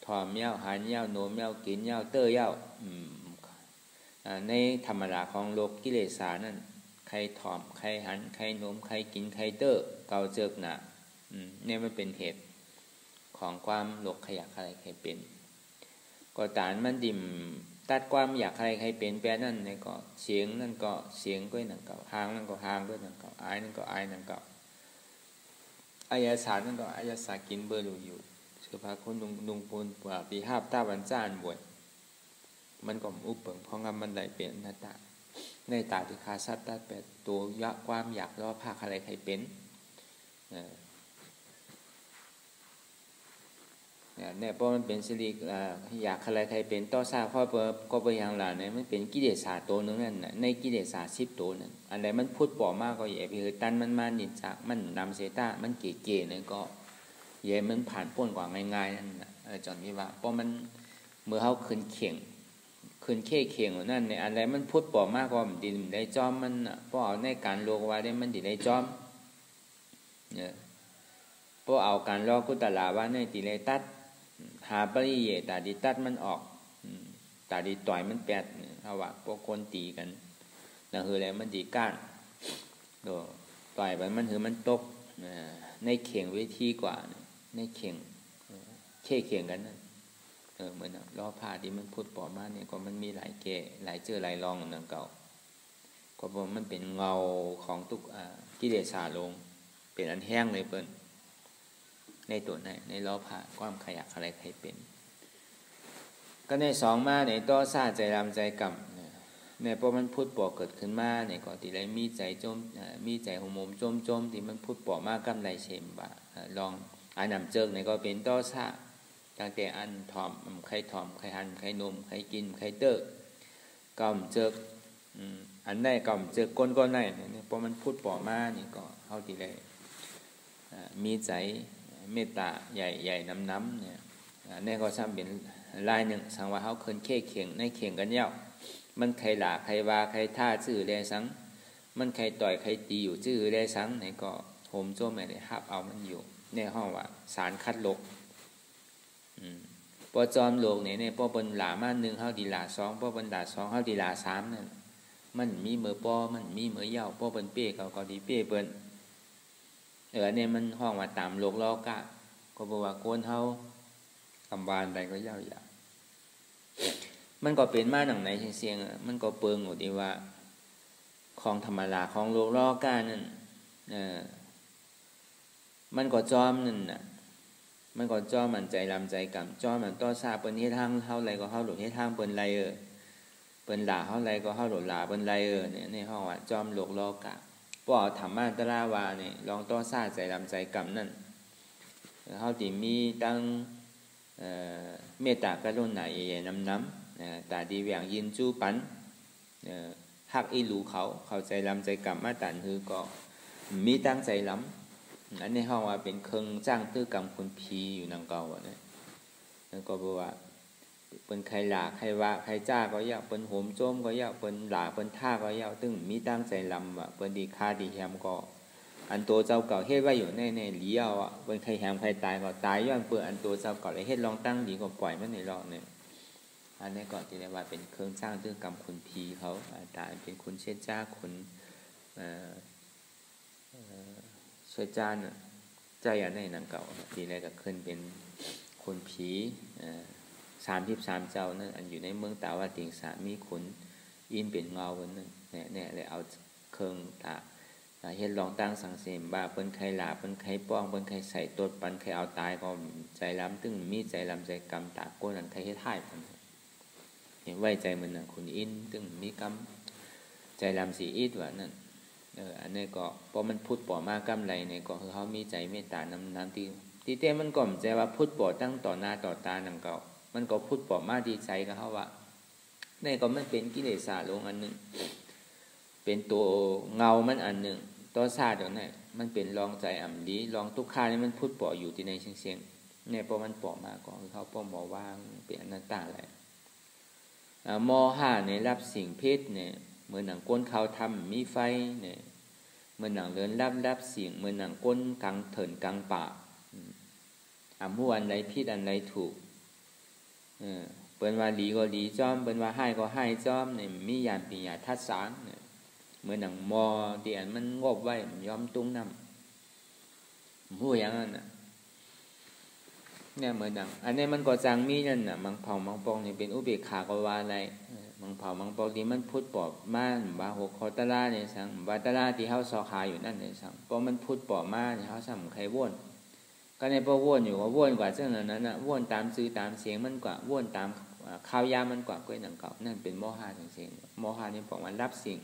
ถอมเย้าหันเย้าโนมเย้ากินเย้าเต้เย้าในธรรมดาของโลกกิเลสานั่นใครถอมใครหันใครโนมใครกินใครเต้เกาเจิกหนาเนี่ยมันเป็นเหตุของความโลกขยักอะไรใครเป็นก็ตานมันดิ่มตัดความอยากใครใครเป็นแปลนั่นเนี่ยก็เสียงนั่นก็เสียงก็นั่นก็หางนั่นก็หางก็นั่นก็อายนั่นก็อายนั่นก็อายาศาสตร์นั่นก็อายาศาสตร์กินเบอร์อยู่เสื้อผ้าคนดุงปูนปปีห้าบตาวันจ้านบวชมันก็อุปเปิงเพราะงั้นมันได้เป็นหน้าตาในตาที่คาซัดตัดแปดตัวยะความอยากล้อผ้าอะไรใครเป็นเนี่ยเพราะมันเป็นสิริอยากอะไรใครเป็นต่อซาข้อก็ไปอย่างหลานเนี่ยมันเป็นกิเลสตัวนึงนั่นในกิเลส10 ตัวนั่นอันใดมันพูดปอกมากก็แย่ไปคือตันมันมานินจากมันนำเสตามันเก๋ๆเนี่ยก็แย่มันผ่านพ้นกว่าง่ายๆนั่นนะจอนนี้ว่าเพราะมันเมื่อเขาขึ้นเข่งนั่นเนี่ยอันใดมันพูดปอกมากก็มันดินได้จอมมันเพราะเอาในการโลกว่าได้มันดิได้จอมเนี่ยเพราะเอาการลอกกุตลาว่าในติเลตัดหาปริเยตาดีตัดมันออกตาดีต่อยมันแปดเอาว่าพวกคนตีกันนั่นคืออะไรมันดีก้านต่อยไปมันคือมันตกในเข่งวิธีกว่าในเข่ง เคียงกันนั่นเหมือนล้อผ้าที่มันพุดปอมาเนี่ยก็มันมีหลายแก่หลายเจือหลายรองนั่นเก่าก็เพราะมันเป็นเงาของทุกกิเลสาลงเป็นอันแห้งเลยเปิ้นในตัวในล้อผ้าความขยักอะไรใครเป็นก็ในสองมาในต่อซาใจรำใจกำเนี่ยพอมันพุดปอเกิดขึ้นมาเนี่ยก็ที่ไรมีใจจมมีใจหมจมที่มันพุดปอมากำไรเชมบะลองอันนำเจิกเนี่ยก็เป็นต่อซาตั้งแต่อันถอมไข่ถอมไข่หันไข่นมไข่กินไข่เตอร์กำเจิกอันได้กำเจิกก้นก็ได้เนี่ยพอมันพุดปอมานี่ก็เท่าที่ไรมีใจเมตตาใหญ่น้ำเนี่ยนี่ก็ซ้ำเป็นลายหนึ่งสังว่าเขาเคินเข่งในเข่งกันเย้ามันใครหลาใครว่าใครท่าชื่อแลสังมันใครต่อยใครตีอยู่ชื่อแลสังไหนก็โหมโจมไม่ได้ฮับเอามันอยู่ในห้องว่าสารคัดโลกพอจอมโลกเนี่ยพอเป็นหลามาหนึ่งเขาดีหลาสองพอเป็นหลาสองเขาดีหลาสามนั่นมันมีเมื่อปอมันมีเมื่อเย้าพอเป็นเป้ก็ดีเป้เปิ้นเนี่ยมันห้องว่าตามโลกล้อกะก็บอกว่าโกนเฮากำบานใดก็เย้าอย่างมันก็เป็นมาหนังไหนเสียงมันก็เปิงอยู่ดีว่าของธรรมดาของโลกล้อกะนั่นมันก็จอมนั่นน่ะมันก็จอมมันใจลำใจกำจอมมันต่อซาเปิ้นเฮ็ดทางเฮาไรก็เฮาหลุดเฮ็ดทางเปิ้นไรเปิ้นด่าเฮาไรก็เฮาหลุดด่าเปิ้นไรเนี่ยในห้องว่าจอมโลกล้อกะบ่เอาธรรมะตะลาวาเนี่ยลองต่อซาใจลำใจกำนั่นเฮาสิมีตั้งเมตตากรุณาใหญ่ๆน้ำตาดีแหวงยินจู้ปันฮักอีหลูเขาใจลำใจกำมาตันคือก็มีตั้งใจล้ำอันนี้ห้องว่าเป็นเครื่องจ้างตื้อกำคุณพีอยู่นางเก่าเนี่ยแล้วก็บอกว่าเป็นใครหลาใครว่าใครจ้าก็ยากเป็นโหมโจมก็ยากเป็นหลาเป็นท่าก็ยากตึงมีตั้งใจล้ำเป็นดีค่าดีแฮมก็อันตัวเจ้าเก่าเฮ็ดไว้อยู่ในเลี้ยวเป็นใครแฮมใครตายก็ตายย้อนเปื่ออันตัวเจ้าเก่าเลยเฮ็ดลองตั้งดีก็ปล่อยมันในรอบเนี่ยอันนี้ก่อนที่เรียกว่าเป็นเครื่องสร้างตื้อกำคุณพีเขาตายเป็นคุณเชิดจ้าคุณเชิดจ้าเนี่ยใจอันในนางเก่าทีแรกก็ขึ้นเป็นคุณผี33เจ้านั่นอันอยู่ในเมืองตาวาติงสามีขุนอินเป็นเงาคนนึงเนี่ยเลยเอาเครื่องตาเฮ็ดลองตั้งสังเสมบ้าเปิ้นใครหลาเปิ้นใครป้องเปิ้นใครใส่ตดปันใครเอาตายก็ใจล้ำตึงมีใจล้ำใจกำตาโกนอันใครเฮ็ดให้เพิ่นเห็นไว้ใจมันน่ะคุณอินตึงมีกำใจล้ำสีอิดว่านั่นอันนี้ก็พอมันพุทธป่อมากำไรเนี่ยก็คือเขามีใจเมตตาน้ำที่เต้มันก่อมใจว่าพุทธป่อตั้งต่อหน้าต่อตาหนังเก่ามันก็พุทธป่อมาดีใจกับเขาว่านี่ก็มันเป็นกิเลสาลงอันหนึ่งเป็นตัวเงามันอันหนึ่งตัวซาเดี๋ยวนี้มันเป็นลองใจอ่ำดีลองทุกข้านี่มันพุทธป่ออยู่ที่ในเสียงเนี่ยพอมันป่อมาก็คือเขาป่อหมอว่างเป็นอนัตตาอะไรม.5เนี่ยรับสิ่งเพศเนี่ยเหมือนหนังก้นเขาทำมีไฟเนี่ยเหมือนหนังเดินรับเสียงเหมือนหนังก้นกลางเถินกลางป่าผู้อันใดผิดอันใดถูกเปิ้นว่าดีก็ดีจ้อมเปิ้นว่าให้ก็ให้จ้อมเนี่ยมีญาณปัญญาทัศสารเนี่ยเหมือนหนังมอที่อันมันงบไว้มันยอมตุ้งน้ำผู้อย่างนั้นน่ะเนี่ยเหมือนหนังอันนี้มันก็จังมีนั่นน่ะมังเผามังปองนี่เป็นอุเบกขาก็ว่าอะไรมังเผามังปองที่มันพุทธปอบมาว่าหกคอตะลาเนี่ยสังว่าตะลาที่เฮาซอคาอยู่นั่นเนี่ยสังเพราะมันพุทธปอบมาเนี่ยเฮาซ้ำใครว่นก็ในพอว่นอยู่ก็ว่นกว่าเช่นนั้นน่ะว่นตามซื้อตามเสียงมันกว่าว่นตามข้าวยามันกว่าก้อยหนังเก่านั่นเป็นม.5จังซี่ม.5นี่บอกว่ารับสิ่ง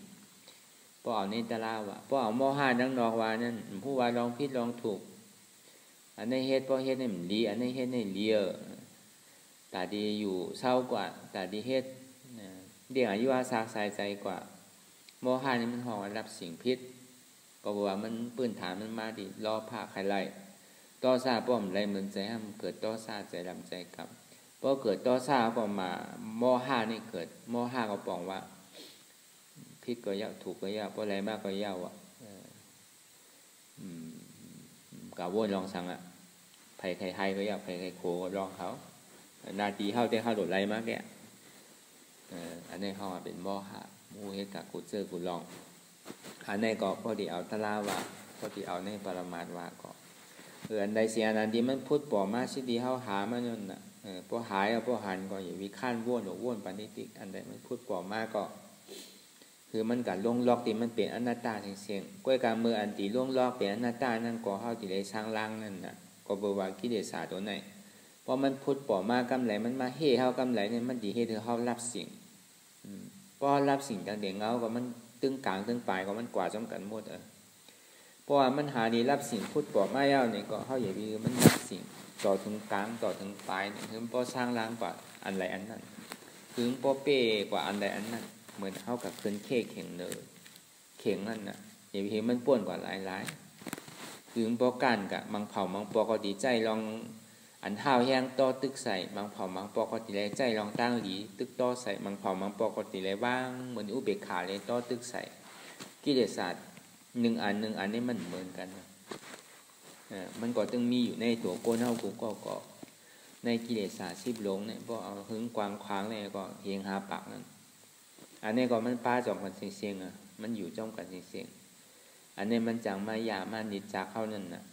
พอเอาในตะลาว่าพอเอาม.5ดังดอกว่านั่นผู้ว่าลองผิดลองถูกอันนี้เฮ็ดพอเฮ็ดให้มันดีอันนี้เฮ็ดให้เลียตาดีอยู่เศร้ากว่าตาดีเฮ็ดเดี๋ยวอายุอาสาสายใจกว่าม.5นี่มันห้องรับสิ่งผิดก็บอกว่ามันปื้นฐานมันมาดิรอผ้าใครไล่ต่อซาป้อมไรเหมือนใจให้มันเกิดต่อซาใจลำใจกับพอเกิดต่อซาก็มาม.5นี่เกิดม.5ก็ปองว่าผิดก็ยาวถูกก็ยาวเพราะอะไรมากก็ยาวกาวนลองสั่งไผ่ไข่ก็ยาวไผ่ไข่โคก็ลองเขานาทีเข้าแต่เข้าโดดไรมากเนี่ยอันนี้เขาเป็นม.5มูเฮกะกูเจอกูลอง อันนี้ก็พอดีเอาตะลาว่าพอดีเอาในปรมาตว่าก็ อันใดเสียอันที่มันพูดปอมาสิดีเฮาหามันนั่นน่ะพอหายเอาพอหันก็อย่าวิขั้นว่นหรือว่นปานนิติอันใดมันพูดปอมาก็คือมันการล่วงล็อกที่มันเป็นอนัตตาเสียงๆก้อยการมืออันที่ล่วงล็อกเป็นอนัตตานั่นก็เฮาที่ได้สร้างล่างนั่นน่ะก็บ่ว่ากิเลสตัวไหนเพราะมันพูดปอมากำไหลมันมาเฮเฮากำไหลเนี่ยมันดีเฮเฮารับสิ่งเพราะรับสิ่งต่างเด่งเงาก็มันตึงกลางตึงปลายก็มันกว่าจำกันหมดเพราะว่ามันหาดีรับสิ่งพูดปอมาแล้วเนี่ยก็เฮาอย่าดีมันรับสิ่งต่อถึงกลางต่อถึงปลายเนี่ยคือพอสร้างล่างกว่าอันใดอันนั้นคือพอเป้กว่าอันใดอันนั้นเหมือนเฮากับคืนเข่งเนอเข่งนั่นน่ะอย่าเห็นมันป่วนกว่าหลายๆคือพอการกะมังเผามังปอก็ดีใจลองอันเท้าแห้งต่อตึกใส่มังเผามังปอก็ตีเลยใจลองตั้งหลีตึกต่อใส่มังเผามังปอก็ตีเลยว่างเหมือนอุเบกขาเลยต่อตึกใส่กิเลสศาสตร์หนึ่งอันนี้มันเหมือนกันมันก็ต้องมีอยู่ในตัวโกนเฮากูก็ในกิเลสศาสตร์10หลงเนี่ยพอเอาหึงกวางควางเนี่ยก็เฮียงหาปากนั่นอันนี้ก็มันป้าจอมกันเสียงๆมันอยู่จ้องกันเสียงๆอันนี้มันจังมายามานิจจาเข้านั่นน่ะ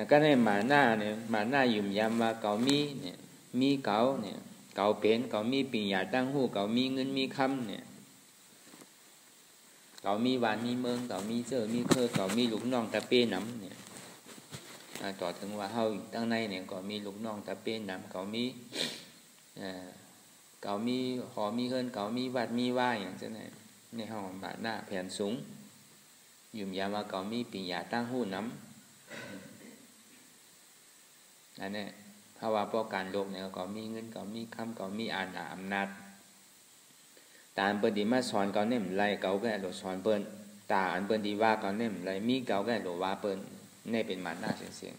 ก็ในหมาหน้าเนี่ยหมาหน้ายุ่มยามว่าเก่ามีเนี่ยมีเก่าเนี่ยเก่าเป็นเก่ามีปิญญาตั้งหูเก่ามีเงินมีคำเนี่ยเก่ามีหวานมีเมืองเก่ามีเจอมีเคยเก่ามีลูกน้องตะเป้น้ำเนี่ยต่อถึงว่าเฮาตั้งในเนี่ยก็มีลูกน้องตะเป้น้ำเก่ามีเก่ามีหอมีเฮินเก่ามีวัดมีว่าอย่างเช่นนั้นในห้องหมาหน้าแผ่นสูงยุ่มยามว่าเก่ามีปิญญาตั้งหูน้ำอันนี้ภาวะป้องกันโลกเนี่ยก็มีเงินก็มีคำก็มีอำนาจตาอันเปิ้นดีมาสอนก็เน่มไรเก่าแก่โลสอนเปิ้นตาอันเปิ้นดีว่าก็เน่มไรมีเก่าแก่โลว่าเปิ้นนี่เป็นหมาหน้าเสียง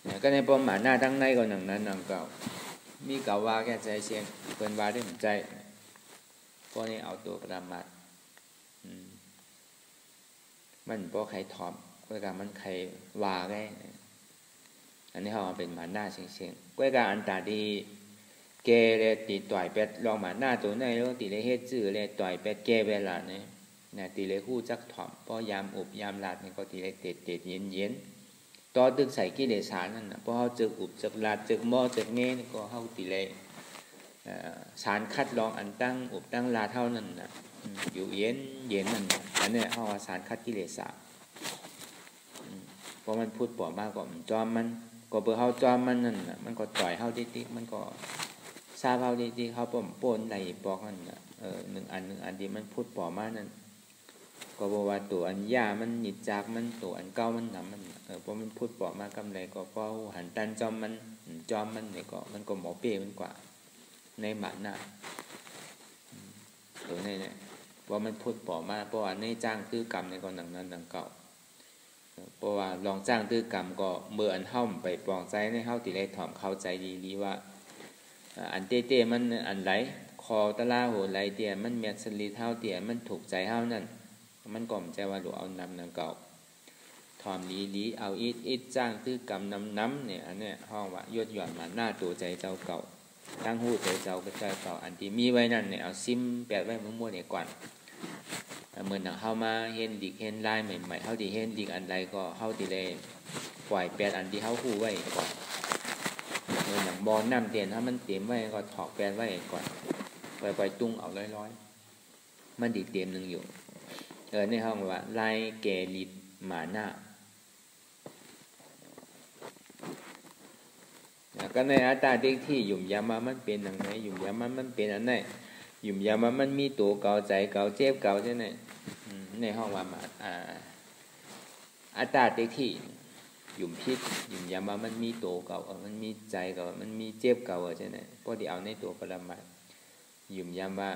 เนี่ยก็ในปมหมาหน้าทั้งในก็หนังนั้นหนังเก่ามีเก่าว่าแก่ใจเสียงเปิ้นว่าได้เหมือนใจพวกนี้เอาตัวประมาทมันบ่ใครถอมก็การมันใครว่าได้อันนี้เขาเป็นหมาหน้าเสียงๆก้อยการอันตาดีแกเลยตีต่อยเป็ดลองหมาหน้าตัวไหนแล้วตีเลยเฮ็ดจื้อเลยต่อยเป็ดแกเวลาเนี่ยตีเลยคู่จักถ่อมเพราะยามอุบยามลาดเนี่ยก็ตีเลยเตะเย็นต่อตึกใส่กิเลสนั่นน่ะเพราะเขาจึกอุบจึกลาดจึกหม้อจึกเงี้ยก็เขาตีเลยสารคัดลองอันตั้งอุบตั้งลาเท่านั้นน่ะอยู่เย็นนั่นอันนี้เขาสารคัดกิเลสเพราะมันพูดปล่อยมากกว่ามันจอมมันก็เบอร์เขาจอมมันนั่นน่ะมันก็ต่อยเขาดิๆมันก็ซาเขาดิๆเขาปนไหลปอกนั่นน่ะหนึ่งอันที่มันพูดปล่อยมากนั่นก็บอกว่าตัวอันยามันหนิดจากมันตัวอันเก้ามันหนำมันเพราะมันพูดปล่อยมากกำไรก็เพราะหันตันจอมมันเนี่ยก็มันก็หมอเป้มันกว่าในหมาหน้าตัวนี้เนี่ยว่ามันพูดปล่อยมากเพราะว่าในจ้างตื้อกรรมในก็หนังนั้นหนังเก่าเพราะว่าลองจ้างตื้อกรรมก็เมื่ออันเฮ้าไปปลองใจในเฮ้าติเลยถ่อมเข้าใจดีว่าอันเต้มันอันไหลคอตะลาโหไหลเตี่ยมันเมียดสลีเท่าเตี่ยมันถูกใจเฮ้านั่นมันก่อมใจว่าหลวเอานำนังเก่าถ่อมลีเอาอิดจ้างตื้อกรรมน้ำเนี่ยอันเนี้ยห้องว่ายดหย่อนมาหน้าตัวใจเจ้าเก่าตั้งหูใจเจ้าก็ใจเก่าอันที่มีไว้นั่นเนี่ยเอาซิมแปดไว้มั่วๆเนี่ยก่อนเหมือนเฮามาเห็นดิกเห็นลายใหม่ๆเฮาที่เห็นดิกอันใดก็เฮาที่เลยปล่อยแปดอันที่เฮาคู่ไว้ก่อนเหมือนบอลน้ำเตียนถ้ามันเต็มไว้ก็ถอกแปดไว้ก่อนปล่อยตุ้งเอาร้อยมันดีเต็มนึงอยู่ในห้องว่าลายแก่ลิดหมาหน้าก็ในอัตตาเด็กที่หยุ่มยามามันเป็นอย่างไรหยุ่มยามามันเป็นอันไหนหยุ่มยามามันมีตัวเก่าใจเก่าเจ็บเก่าใช่ไหมในห้องว่ามาอัตตาเด็กที่หยุ่มพิษหยุ่มยามามันมีตัวเก่ามันมีใจเก่ามันมีเจ็บเก่าใช่ไหมพอที่เอาในตัวปรมัตถ์หยุ่มยามา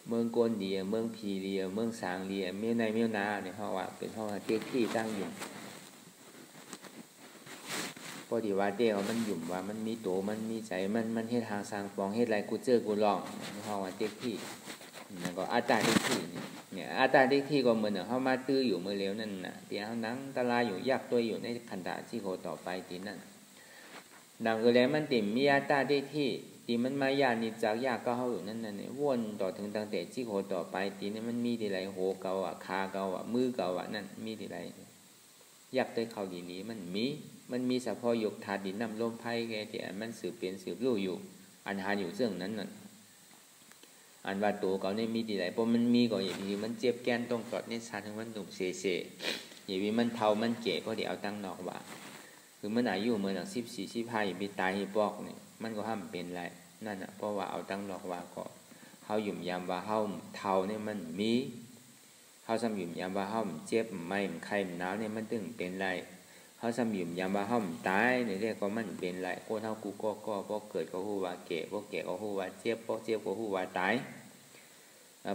เมืองโกนเดียเมืองพีเรียเมืองสางเรียเมียในเมียนาเนี่ยเขาว่าเป็นห้องเด็กที่ตั้งอยู่พอดีว่าเด็กมันหยุ่มว่ามันมีโตมันมีใจมันเฮ็ดทางสร้างปองเฮ็ดไรกูเจอกูลองห้องว่าเด็กที่แล้วก็อัตตาเด็กที่เนี่ยอัตตาเด็กที่ก็เหมือนเขามาตื้ออยู่เมื่อเร็วนั่นน่ะที่เขานั่งตะลายอยู่ยักตัวอยู่ในขันธะที่โคต่อไปที่นั่นดังก็แล้วมันติ่มมีอัตตาเด็กที่ ตีมันมายานิจากยากก็เขาอยู่นั่นน่ะเนี่ยวนต่อถึงตั้งแต่จิโกต่อไปตีนี่มันมีทีไรโหเกาอ่ะขาเกาอ่ะมือเกาอ่ะนั่นมีทีไรอยากได้เขาดีนี้มันมีเฉพาะยกถาดดินน้ำลมไผ่แกที่มันสืบเป็นสืบรู้อยู่อันหาอยู่เรื่องนั้นน่ะอันว่าตัวเขาเนี่ยมีทีไรเพราะมันมีก็อย่างนี้มันเจ็บแก้นต้องตอดเนี่ยชันมันหนุ่มเสยอย่างนี้มันเท่ามันเก๋เพราะเดี๋ยวเอาตั้งนอกว่าคือมันอายุเหมือนหนัง14-15อย่าไปตายให้ปอกเนี่ยมันก็ห้ามเป็นไรนั่นน่ะเพราะว่าเอาตั้งนอกว่าก็เขาหยุ่มยามว่าเขาเท่าเนี่ยมันมีเขาซ้ำหยุ่มยามว่าเขาเจ็บไม่ไข้หนาวเนี่ยมันตึงเป็นไรเขาซ้ำหยุ่มยามว่าเขาตายเนี่ยเรียกก็มันเป็นไรโคเท่ากูก็พอเกิดก็ฮู้ว่าเก๋พอเก๋ก็ฮู้ว่าเจ็บพอเจ็บก็ฮู้ว่าตาย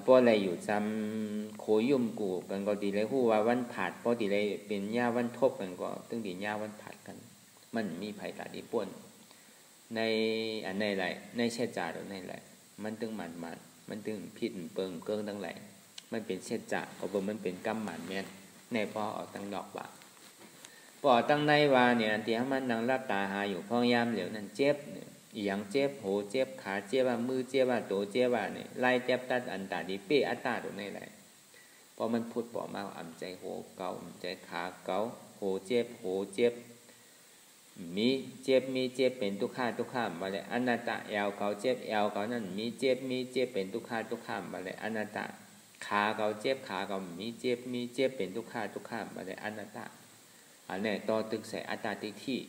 เพราะอะไรอยู่จำโคยุ่มกูมันก็ดีเลยฮู้ว่าวันผัดเพราะดีเลยเป็นหญ้าวันทบมันก็ตึงดีหญ้าวันผัดกันมันมีไผ่ตาดีป่นในอันในไรในเชจ่าหรือในไรมันตึงมันตึงพิษเปิงเกิงตั้งไรมันเป็นเชจ่าเพราะมันเป็นกัมหมันแม่นในพอเอาตั้งดอกว่าพอตั้งในว่าเนี่ยที่มันนั่งรับตาหาอยู่พอยามเหลียวนั่นเจ็บอย่างเจ็บโหเจ็บขาเจ็บว่ามือเจ็บว่าตัวเจ็บว่าเนี่ยไล่เจ็บตัดอันตาดีเป้อัตตาตรงนี้แหละพอมันพูดบอกมาอ่ำใจโหเกาอ่ำใจขาเกาโหเจ็บมีเจ็บเป็นทุกข้ามมาเลยอนัตตาแอวเกาเจ็บแอวเกานั่นมีเจ็บเป็นทุกข้ามมาเลยอนัตตาขาเกาเจ็บขาเกามีเจ็บเป็นทุกข้ามมาเลยอนัตตาอันนี้ต่อตึกใส่อัตตาติที่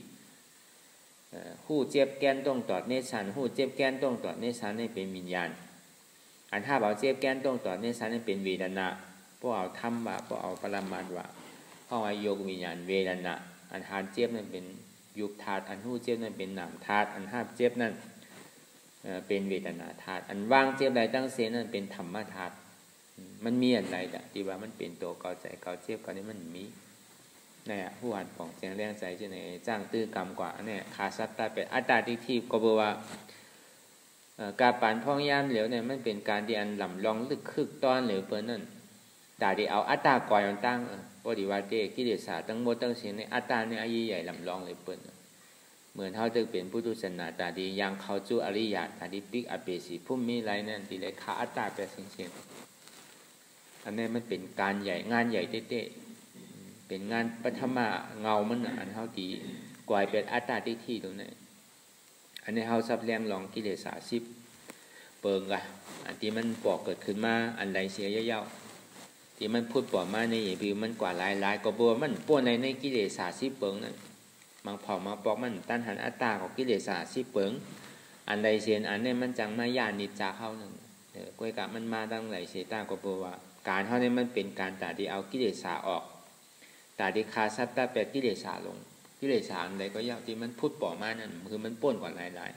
หู้เจ็บแก้นต้องตอดเนชันหู้เจ็บแก้นต้องตอดเนชันนี่เป็นวิญญาณอันถ้าเอาเจ็บแก้นต้องตอดเนชันนี่เป็นเวทนาพวกเอาธรรมะพวกเอาปรมัตถ์ว่าเพราะว่าโยกวิญญาณเวทนาอันหาเจ็บนั่นเป็นยุบธาตุอันหู้เจ็บนั่นเป็นนามธาตุอันห้าเจ็บนั่นเป็นเวทนาธาตุอันว่างเจ็บใดตั้งเสนั่นเป็นธรรมธาตุมันมีอะไรที่ว่ามันเป็นตัวเกาใจเกาเจ็บเกานี้มันมีเนี่ยผู้อ่านของแจงแรงใจจะในจ้างตื้อกรรมกว่าเนี่ยขาสัตตาเป็นอัตตาทิฏฐิก็บอกว่าการปานพ้องยามเหลวเนี่ยมันเป็นการที่อันหล่ำลองลึกคึกตอนเหลวเปิ้นนั่นแต่ที่เอาอัตตาก่อยมันตั้งปฏิวัติเตกิเลสาตั้งหมดตั้งเสียในอัตตาเนี่ยอายุใหญ่หล่ำลองเลยเปิ้นเหมือนเขาจะเป็นผู้ทุศนาตาดียังเขาจูอริยะตาดีปิกอเปสีผู้มีไรนั่นที่เลยขาอัตตาเป็นสิ่งอันนี้มันเป็นการใหญ่งานใหญ่เต้เป็นงานปฐมะเงามันอันเฮาตีกวายเป็นอัตตาทิฏฐิตรงนี้อันนี้เฮาซับแรงลองกิเลส10เปิงกะอันที่มันปอกเกิดขึ้นมาอันใดเสียเยาๆที่มันพูดปอกมาในอย่างพี่มันกว่าหลายก็บ่มันป่วนในกิเลส10เปิงนั่นบางเผามาปอกมันต้านหันอัตตาของกิเลส10เปิงอันใดเสียอันนี้มันจังมาญาณนิจจาเฮานั่นกวยกะมันมาตั้งหลายเสตาก็บ่ว่าการเฮานี่มันเป็นการตาที่เอากิเลสออกตาที่คาสัตตาแปดกิเลสลงกิเลสอะไรก็ยากที่มันพูดปอกมานั่นคือมันป่นกว่าหลาย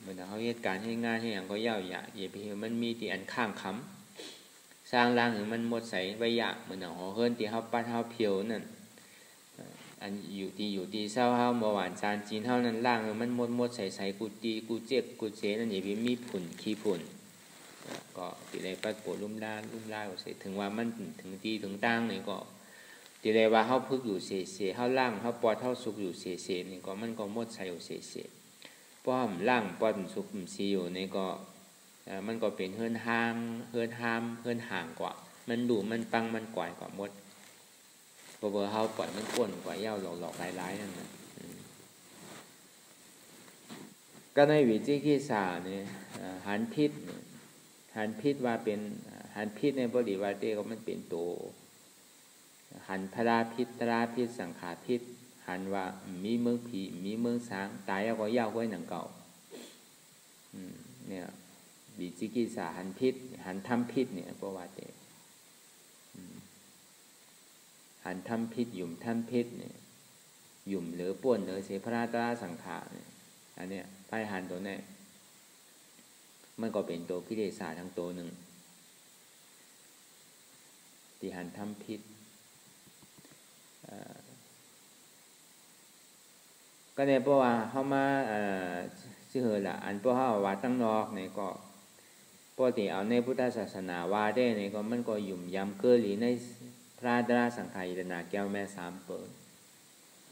เหมือนเขาเหตุการณ์ให้ง่ายให้อย่างก็ยาวอย่าเย่ไปมันมีที่อันข้างคำสร้างร่างหรือมันหมดใสไว้ยากเหมือนหัวเฮิร์นที่เขาปั้นเขาเพียวนั่นอันอยู่ที่เศร้าเขาเมื่อวานจานจีนเท่านั้นร่างมันหมดใสกูตีกูเจ็บกูเจนั่นเย่ไปมีผุ่นขี้ผุ่นก็ตีในปัดปวดลุ่มล่าเสร็จถึงว่ามันถึงตีถึงตั้งนี่ก็ทีไรว่าเขาพึกอยู่เสียเขาล่างเขาปอดเขาสุกอยู่เสียนี่ก็มันก็หมดใส่อยู่เสียป้อมล่างปอดสุกสีอยู่นี่ก็มันก็เป็นเฮือนห่างกว่ามันดูมันปังมันก่อยกว่าหมดเพราะว่าเขาปล่อยมันป่วนกว่าเย้าหลอกหลายนั่นนะก็ในวิจิกิจฉาเนี่ยหันพิษว่าเป็นหันพิษในบริวารเตก็มันเป็นตัวหันพระพิษตราพิษสังขาพิษหันว่ามีเมืองผีมีเมืองสางตายแล้วก็ยาวไว้หนังเก่าเนี่ยบิจิกิสาหันพิษหันทำพิษเนี่ยเพราะว่าเตหันทำพิษหยุ่มทำพิษเนี่ยหยุ่มหรือป่วนหรือเสพราตราสังขารเนี่ยอันเนี้ยไพ่หันตัวนี้มันก็เป็นตัวกิเลสทั้งตัวหนึ่งที่หันทำพิษก็เนี่ยเพราะว่าเขามาชื่อละอันเพราะเขาว่าตั้งนอกเนี่ยก็ปกติเอาในพุทธศาสนาว่าได้เนี่ยก็มันก็หยุ่มยำเกลีในพระดราสังขารยตนาแก้วแม่3เปิด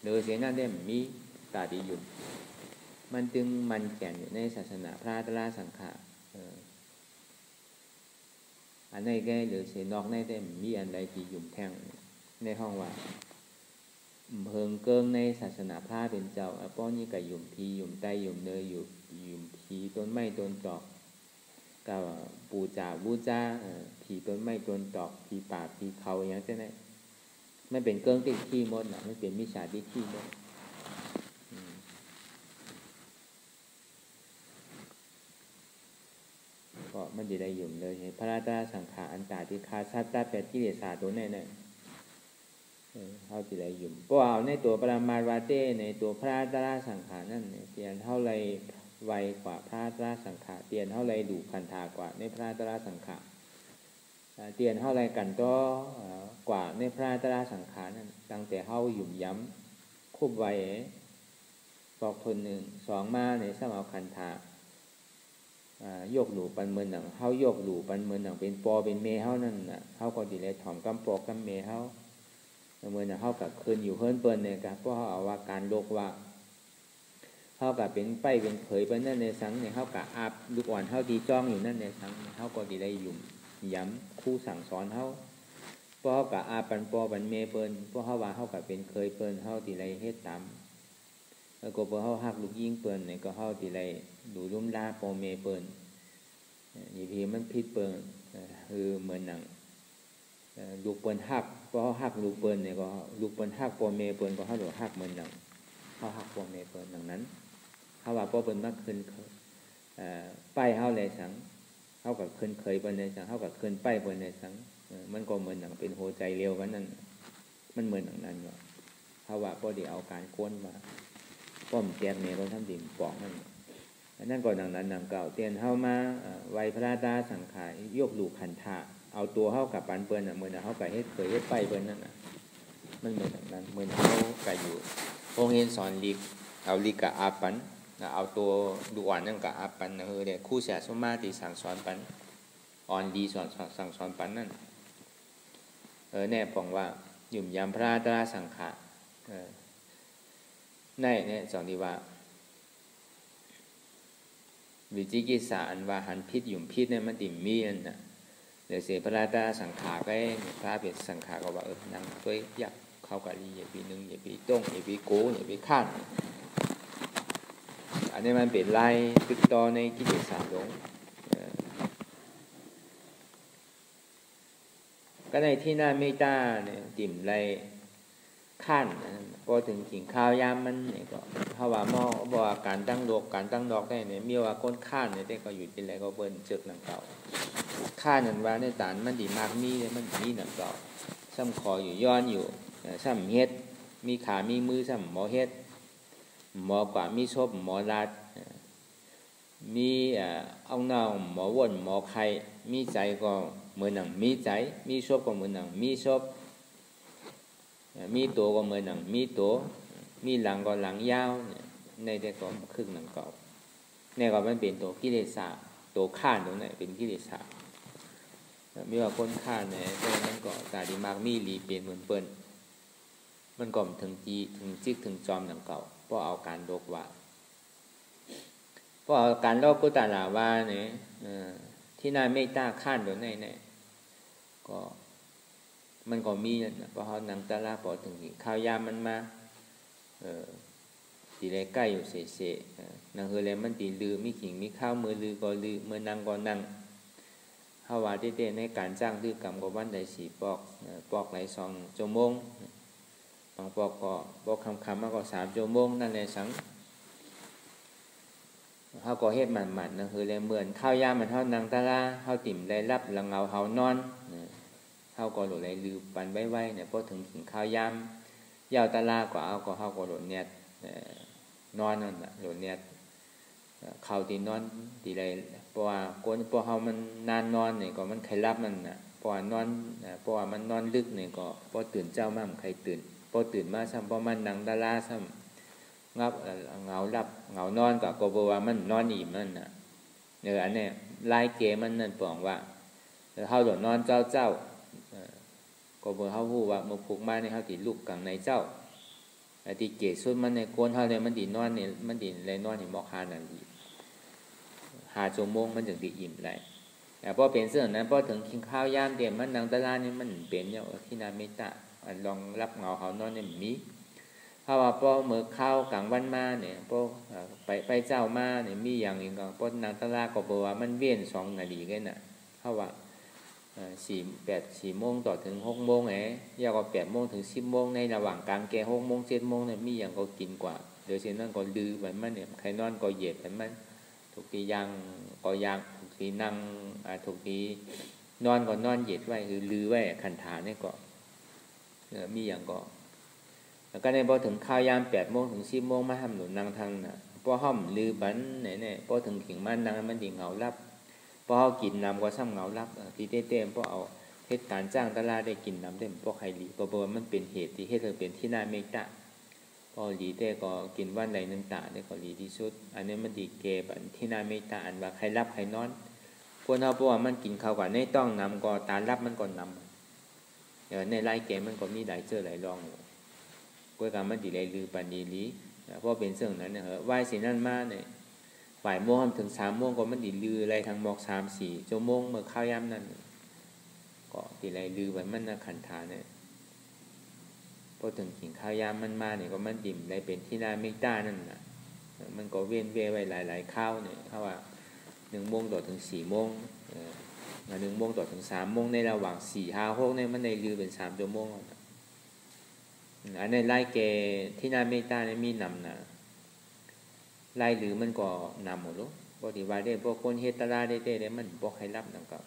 โดยเสียนั่นได้มีตาดีหยุ่ม มันจึงมันแก่นอยู่ในศาสนาพระตระสังขารอันนี้แกหรือเสียนอกในแต่มีอันใดที่ยุ่มแท่งในห้องว่าเพิงเกิงในศาสนาพระเป็นเจ้าป้อนี่ก็ยุ่มพียุ่มไตยุ่มเนยยุ่มผีต้นไม้ต้นจอกกับปูจ่าบูจ่าผีต้นไม้ต้นจอกผีป่าผีเขาอย่างเช่นนั้นไม่เป็นเกิงติดขี้มดนะไม่เป็นมิจฉาทิฏฐิมดก็มันจะได้ยุ่มเลยพระราชสังขารอันตาที่คาสัตตาแปดกิเลสาตัวแน่เขาจะได้ยุ่มเพราะเอาในตัวปรมาราเต้ในตัวพระราชสังขารนั่นเตียนเท่าไรไวกว่าพระราชสังขารเตียนเท่าไรดุขันธากว่าในพระราชสังขารเตียนเท่าไรกันก็กว่าในพระราชสังขารนั่นตั้งแต่เท่ายุ่มย้ำคุบไว้บอกทนหนึ่งสองมาในสมาขันธายกหลูปันเมือนหนังเฮายกหลูปันเมือนหนังเป็นปอเป็นเมเฮานั่นน่ะเฮาก็ดีเลยถ่อมกำปอกำเมเฮาเมือนหนังเฮากับคืนอยู่เฮิรนเปิ้นเนี่ยกับเพราะเฮาเอาว่าการโลกว่าเฮากับเป็นไปเป็นเผยไปนั่นในสังเนี่ยเฮากับอาบลูกอ่อนเฮาดีจ้องอยู่นั่นในสังเฮาก็ดีเลยยุ่มย้ำคู่สั่งสอนเฮาเพราะเฮากับอาปันปอปันเมเปิ้นเพราะเฮาว่าเฮากับเป็นเคยเปิ้นเฮาดีเลยเฮ็ดตามแล้วก็เพราะเฮาฮักลูกยิงเปิ้นเนี่ยก็เฮาดีเลยดูลุ่มลาปอเมเปิ้นนี่พี่มันพิษเปิงคือเหมือนหนังลูกเปิ้นหักเพราะหักลูกเปิ้นเนี่ยก็ลูกเปิ้นหักปอเมเปิ้นก็เขาหักเหมือนหนังเขาหักปอเมเปิ้นดังนั้นเขาว่าปอเปิ้นมากขึ้นป้ายเขาเลยสังเขากับขึ้นเคยเปิ้นเลยสังเขากับขึ้นป้ายเปิ้นเลยสังมันก็เหมือนหนังเป็นโหใจเร็วกันนั่นมันเหมือนหนังนั้นว่าเขาว่าปอดีเอาการก้นมาป้อมแจกเมรทำดิ่มปอกนั่นนั่นก่อนดังนั้นดังเก่าเตียนเข้ามาไวพระราชสังขารยกลูกขันธะเอาตัวเข้ากับปันเปิ้นเหมือนเขาไก่เฮ็ดเคยเฮ็ดไปเปิ้นนั่นมันเหมือนดังนั้นเหมือนเขาไก่อยู่พงเห็นสอนลีกเอาลีกกับอาปันเอาตัวดูอ่อนนั่นกับอาปันเดี๋ยวคู่เสียสมมาตีสั่งสอนปันอ่อนดีสอนสั่งสอนปันนั่นแน่ปองว่ายุ่มยามพระราชสังขารในเนี่ยสอนดีว่าวิจิกิจสาอันว่าหันพิษยุ่มพิษเนี่ยมันติ่มมีนั่นนะเดี๋ยวเสียพระราชสังขารก็พระเบียดสังขารก็ว่านั่งตัวยักเข้ากับลีอย่าปีนึงอย่าปีต้งอย่าปีโก้อย่าปีข้านอันนี้มันเป็นลายตึกตอในกิเลสหลงก็ในที่หน้าเมตตาเนี่ยติ่มไรขั้นพอถึงกินข้าวยามมันเนี่ยก็ถ้าว่าหม้อบอกว่าการตั้งดอกการตั้งดอกได้เนี่ยมีว่าก้นข้านเนี่ยได้ก็อยู่ที่ไรก็เปิ้นเจอหนังเก่าข้านนั่นว่าในฐานมันดีมากมีมันมีหนังเก่าซ้ำคออยู่ย้อนอยู่ซ้ำเฮ็ดมีขามีมือซ้ำหมอเฮ็ดหมอกว่ามีชบหมอรัดมีเอาเน่าหมอว่นหมอไข่มีใจก็เหมือนหนังมีใจมีชบก็เหมือนหนังมีชบมีตัวก็เหมือนหนังมีตัวมีหลังก็หลังยาวในแต่ก็ครึ่งหนังเก่าเนี่ยก็มันเป็นตัวกิเลสตัวข้านตรงไหนเป็นกิเลสมีว่าคนข้านเนี่ยแต่มันก็ตาดีมากมีรีเปลี่ยนเหมือนเปิ้นมันก็ถึงจีถึงจิกถึงจอมหนังเก่าเพราะเอาการโลกว่าเพราะเอาการโลกกุตลาว่าเนี่ยที่น่าเมตตาข้านตรงไหนเนี่ยก็มันก็มีนะเพราะเขาหนังตาลาพอถึงข้าวยามมันมาตีเลยใกล้อยู่เสะนังเฮเลยมันตีลือมีขิงมีข้าวมือลือก็ลือมือนั่งก็นั่งเขาว่าเต้ในการจ้างดื้อกรรมก็วันใดสีปอกไหล2 ชั่วโมงบางปอกก็ปอกคำมาก็3 ชั่วโมงนั่นแหละสังเขาก็เฮ็ดมันนังเฮเลยเหมือนข้าวยามมันเท่านังตาลาเขาติ่มได้รับละเงาเขานอนเขาก็หลุดเลยลือปันไว้เนี่ยพอถึงกินข้าวยามยาวตาลากว่าเอาก็เขาก็หลุดเนี่ยนอนนั่นหลุดเนี่ยเขาตีนอนตีไรเพราะว่าคนเพราะเขามันนานนอนเนี่ยก็มันใครรับมันเพราะว่านอนเพราะว่ามันนอนลึกเนี่ยก็พอตื่นเจ้ามั่งใครตื่นพอตื่นมาซ้ำเพราะมันนังตาลาซ้ำงับเหงาลับเหงานอนก็เพราะว่ามันนอนอิ่มนั่นอันนี้ลายเกมันนั่นปองว่าเขาหลุดนอนเจ้าก็เมื่อเขาพูดว่าเมื่อผูกมาในเขาติดลูกกังในเจ้า ที่เกศสุดมันในโกนเท่าเลยมันดีนอนเนี่ยมันดีเลยนอนเห็นบอกหานาที5 ชั่วโมงมันถึงดีอิ่มได้แต่พอเป็นเสื่อนั้นพอถึงกินข้าวยามเดียมันนางตะลานี่มันเป็นเนี่ยที่นาเมตะลองรับเงาเขานอนเนี่ยมีเพราะว่าพอเมื่อข้าวกลางวันมาเนี่ยพอไปเจ้ามาเนี่ยมีอย่างอื่นก็พอนางตะลาก็บอกว่ามันเวียน2 นาทีกันน่ะเพราะว่า4 โมงต่อถึง6 โมงยาวกว่า8 โมงถึง10 โมงในระหว่างกลางแก่6 โมง7 โมงเนี่ยมีอย่างก็กินกว่าเดี๋ยวเช่นนั้นก็ลือแบบมันเนี่ยใครนอนก็เหยียดแบบมันถูกทียังก็ยังถูกทีนั่งถูกทีนอนก็นอนเหยียดไว้คือลือไว้ขันถาเนี่ยก็มีอย่างก็แล้วก็ในพอถึงข้าวยาม8 โมงถึง10 โมงมาทำหนุนนางทางน่ะพอห้อมลือบันเนี่ยพอถึงขิงมันนางมันดิ่งเหงารับพอเขากินน้ำก็ซ้ำเหงารับที่เต้ๆพอเอาเหตุการณ์จ้างตลาดได้กินน้ำเต็มพวกใครลีเพราะว่ามันเป็นเหตุที่ให้เธอเป็นที่น่าเมตตาพอลีเต้ก็กินวันใดนึงตาได้ก็ลีที่สุดอันนี้มันดีเก็บที่น่าเมตตาอันว่าใครรับใครนอนพวกเราเพราะว่ามันกินข้าวกว่าในต้องนำก็ตารับมันก็นำในไล่เกมมันก็มีหลายเจอหลายรองกวยการมันดีเลยลือปันดีลีเพราะเป็นเรื่องนั้นเนี่ยไหวสินั่นมาเนี่ยบ่ายโมงถึง3 โมงก็มันดีลืออะไรทางบอก3-4 ชั่วโมงเมื่อข้าวยามนั้นก็ตีไรลือไว้มันขันธาเนี่ยพอถึงกินข้าวยามมันมาเนี่ยก็มันดิ่มไรเป็นที่นาเมตตานั่นน่ะมันก็เว้นไว้หลายข้าวเนี่ยถ้าว่า1 โมงต่อถึง4 โมง1 โมงต่อถึง3 โมงในระหว่าง4-5-6เนี่ยมันในลือเป็น3 ชั่วโมงอันในไล่เกที่นาเมตตาเนี่ยมีนำนะไล่ลือมันก็นำหมดลูกปกติว่าได้พวกคนเฮตลาได้ได้มันบอกให้รับนั่นก็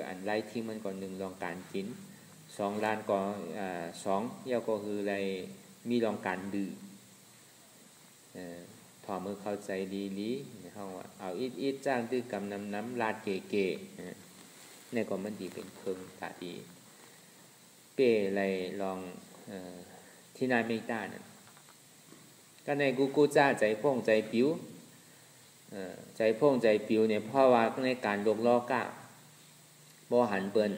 อันไล่ทิ้งมันก่อน1รองการกิน2ล้านก็2เยาก็คืออะไรมีรองการดื่มถอมือเข้าใจดีลีเขาว่าเอาอิดจ้างตื้อกำน้ำลาดเก๋ๆนี่ก็มันดีเป็นเครื่องตาดีเป้อะไรลองที่นายเมตตาเนี่ยก็ในกูจ้าใจพ่งใจปิ้วใจพ่งใจปิ้วเนี่ยเพราะว่าในการลงล้อก้าบ่หันเปิ้น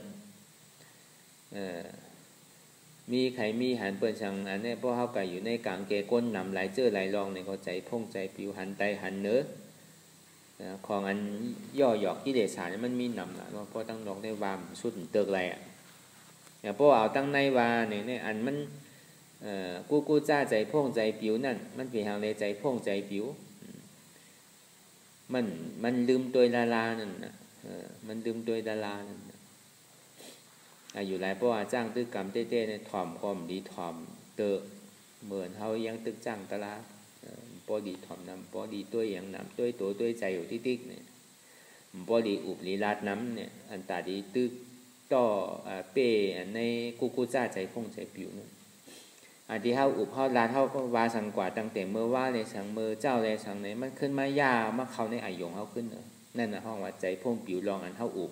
มีใครมีหันเปิ้นชังอันนี้พวกเขาก็อยู่ในกลางเกก้นนำหลายเจอหลายรองเนี่ยเขาใจพ่งใจปิ้วหันไตหันเนื้อของอันย่อหยอกที่เดชาเนี่ยมันมีนำนะเพราะตั้งดอกได้วามสุดเติกอะไรพวกเอาตั้งในวาเนี่ยอันมันกูจ้าใจพ่งใจปิ้วนั่นมันเป็นทางในใจพ่งใจปิ้วมันลืมตัวดารานั่นนะมันลืมตัวดารานั่นอยู่หลายเพราะว่าจ้างตึกกรรมเต้ๆเนี่ยถ่อมความดีถ่อมเตอเหมือนเขายังตึกจ้างตลาดพอดีถ่อมน้ำพอดีตัวอย่างน้ำตัวใจอยู่ที่ติ๊กเนี่ยพอดีอุบลีลาดน้ำเนี่ยอันตาดีตึกต่อเป้ในกูจ้าใจพ่งใจปิ้วนั่นอันที่เขาอุบเขาลาดเขาก็วาสังกว่าตั้งแต่เมื่อว่าเลยสังเมื่อเจ้าเลยสังไหนมันขึ้นมายามาเขาในอายงเขาขึ้นนั่นนะห้องว่าใจพ่งปิ้วลองอันเขาอุบ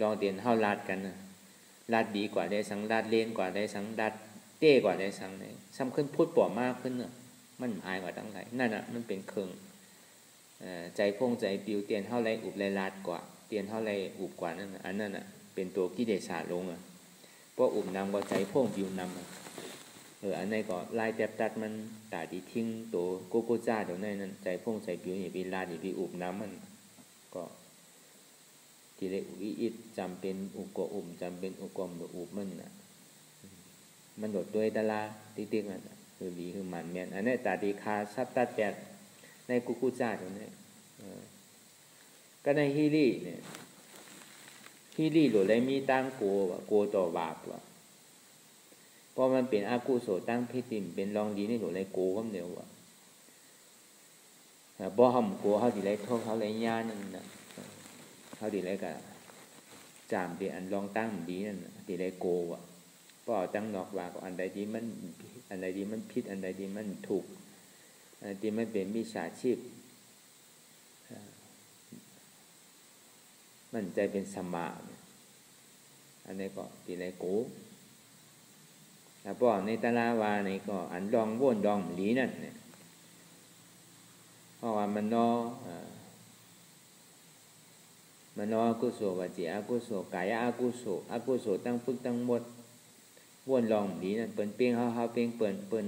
ลองเตียนเขาลาดกันลาดดีกว่าได้สังลาดเลนกว่าได้สังลาดเต้กว่าได้สังไหนซ้ำขึ้นพูดปล่อมากขึ้นมันอายกว่าตั้งไหนนั่นน่ะมันเป็นเครื่องใจพ่งใจปิ้วเตียนเขาไรอุบไรลาดกว่าเตียนเขาไรอุบกว่านั่นอันนั้นน่ะเป็นตัวกิเลสาลงเพราะอุบนำก็ใจพ่งปิ้วนำอันนี้ก็ลายแตบตัดมันตาดีทิ้งตัวโกจ้าเดี๋ยวนั้นใจพ่งใจปิ้วอย่าไปลาดอย่าไปอุบน้ำมันก็ที่ได้อุอิดจำเป็นอุกอุ่มจำเป็นอุกอมหรืออุบมันโดดด้วยดาราติ๊กๆนั่นคือดีคือมันแมนอันนี้ตาดีคาซับตัดแปดในกูจ้าเดี๋ยวนี้ก็ในฮิริเนี่ยฮิริหรืออะไรมีตั้งโกต่อบาปว่ะเพราะมันเป็นอากุโสตั้งพิติมเป็นรองดีในหรืออะไรโกก็เดียวว่ะบ่ห้ำโกเขาดีไรโทษเขาไรญานั่นนะเขาดีไรกับจามดีอันรองตั้งดีนั่นดีไรโกว่ะเพราะตั้งนอกว่าอันใดดีมันผิดอันใดดีมันถูกอันที่มันเป็นมิจฉาชีพมันใจเป็นสมาอันนี้ก็ดีไรโกแล้วพอในตาราวาในก็อันดองว่นดองหลีนั่นเนี่ยเพราะว่ามันนอกุโสวจีอกุโสกายอกุโสตั้งพึกตั้งหมด ว่นลองดีนั่นเปิ้นเปียงเฮาเปียงเปิ้น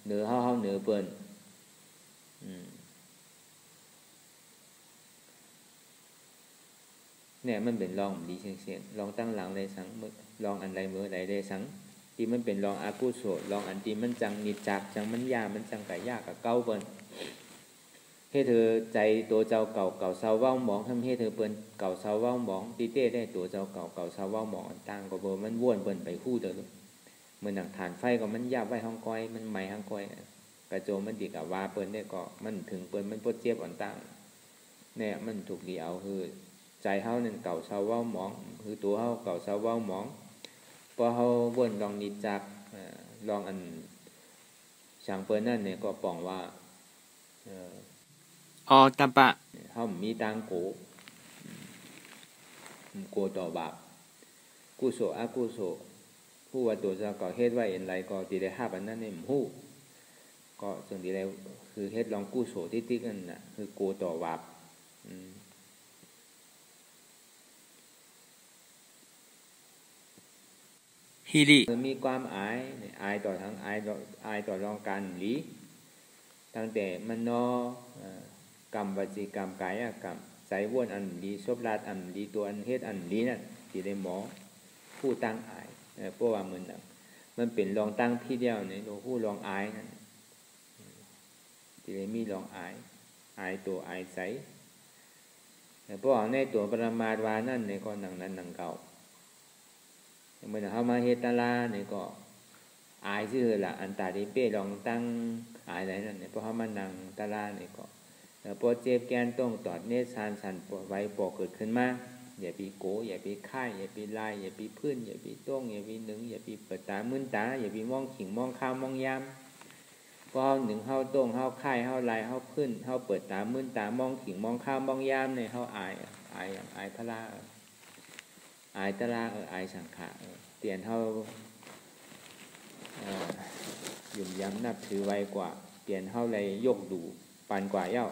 เหนือเฮาเหนือเปิ้นเนี่ยมันเป็นลองดีเสียงลองตั้งหลังเลยสังลองอันใดมือใดได้สังที่มันเป็นลองอากุโสลองอันที่มันจังนิจจักจังมันยามันจังกะยากกะเก่าเปิ้นเฮ็ดเธอใจตัวเจ้าเก่าเซาเว้าหมองทำเฮ็ดเธอเปิ้นเก่าเซาเว้าหมองติเต้ได้ตัวเจ้าเก่าเซาเว้าหมองต่างก็บ่มันว่นเปิ้นไปคู่เด้อเหมือนหนังฐานไฟก็มันยาบไว้ห้องก้อยมันไหม้ห้องก้อยกระโจมมันดีกับว่าเปิ้นได้ก็มันถึงเปิ้นมันปวดเจ็บอ่อนต่างเนี่ยมันถูกดีเอาคือใจเฮานั่นเก่าเซาเว้าหมองคือตัวเฮาเก่าเซาเว้าหมองพอเฮาว่นลองนิจจักลองอันช่างเปิ้นนั่นเนี่ยก็ป้องว่าอตปะเฮามีตังโกต่อบาปกุศลอกุศลผู้ว่าตัวเจ้าก็เฮ็ดไว้อันไรก็สิได้รับอันนั้นนี่ฮู้ก็ซึ่งที่แล้วคือเฮ็ดลองกุศลติ๊กๆนั่นน่ะคือโกต่อบาปฮิริมีความอายต่อทั้งอายต่อรองการหลีตั้งแต่มโนกรรมวจีกรรมกายกรรมใจว่นอันดีซบลาดอันดีตัวอันเฮ็ดอันดีนั่นสิได้หมอผู้ตั้งอายเพราะว่ามันเป็นรองตั้งที่เดียวนี่ตัวผู้รองอายนั่นสิได้มีรองอายตัวอายใสเพราะว่าในตัวปรมาทวานั่นในก็หนังนั้นหนังเก่าเมื่อเฮามาเฮ็ดตาลานี่ก็อายซื่อล่ะอันตาดิเป้ลองตั้งอายไหนนั่นเนี่ยเพราะเฮามานั่งตาลานี่ก็พอเจ็บแกนต้องตอดเนสานสันไว้ปอเกิดขึ้นมาอย่าไปโกอย่าไปค่ายอย่าไปลายอย่าไปพื้นอย่าไปต้งอย่าไปหนึ่งอย่าไปเปิดตามึนตาอย่าไปมองขิงมองข้าวมองยามพอหนึ่งเฮาต้งเฮาค่ายเฮาลายเฮาพื้นเฮาเปิดตามึนตามองขิงมองข้าวมองยามเนี่ยเฮาอายพระลาอายตะลาอายสังขะเตียนเฮาหยุ่มย้ำนับถือไว้กว่าเตียนเฮาเลยยกดูปานกว่าเย้า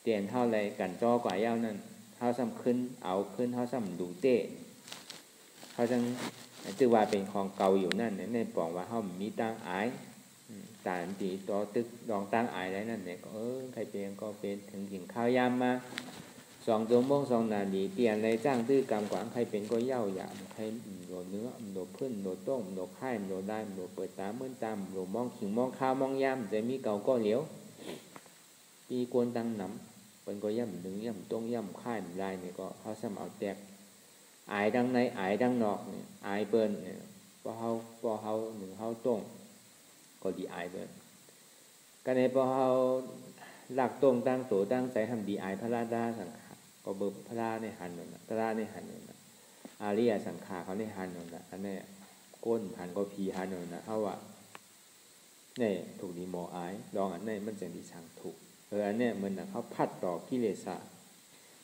เตียนเฮาเลยกันจ้อกว่าเย้านั่นเฮาซ้ำขึ้นเอาขึ้นเฮาซ้ำดูเต้เฮาจังถือว่าเป็นของเก่าอยู่นั่นในปองว่าเฮามีตั้งอายตาตีต่อตึกลองตั้งอายได้นั่นเนี่ยก็ใครเป็นก็เป็นถึงกินข้าวยามมา2 ชั่วโมง 2 นาทีเตียนเลยจ้างตื้อกรรมกวางใครเป็นก็เย้าหยามใครโดนเนื้อโดนพื้นโดนต้มโดนค่ายโดนได้โดนเปิดตาเมื่อตามโดนมองขิงมองข้าวมองยามจะมีเก่าก็เหลียวปีกวนตั้งหนำเป็นก็ย่ำหนึ่งย่ำต้งย่ำค่ายลายเนี่ยก็เขาซ้ำเอาแตกอายดังในอายดังนอกเนี่ยอายเปิ้นเนี่ยพอเขาหนึ่งเขาต้งก็ดีอายเปิ้นกันในพอเขาหลักต้งตั้งโตตั้งใจทำดีอายพระราดาสังก็เบิกพระราในหันนั่นนะพระราในหันนั่นนะอาริยสังขารเขาในหันนั่นนะอันนี้ก้นหันก็พีหันนั่นนะเขาว่าเนี่ยถูกดีหมออายลองอันนี้มันจะดีช่างถูกอันนี้เหมือนเขาพัดต่อกิเลส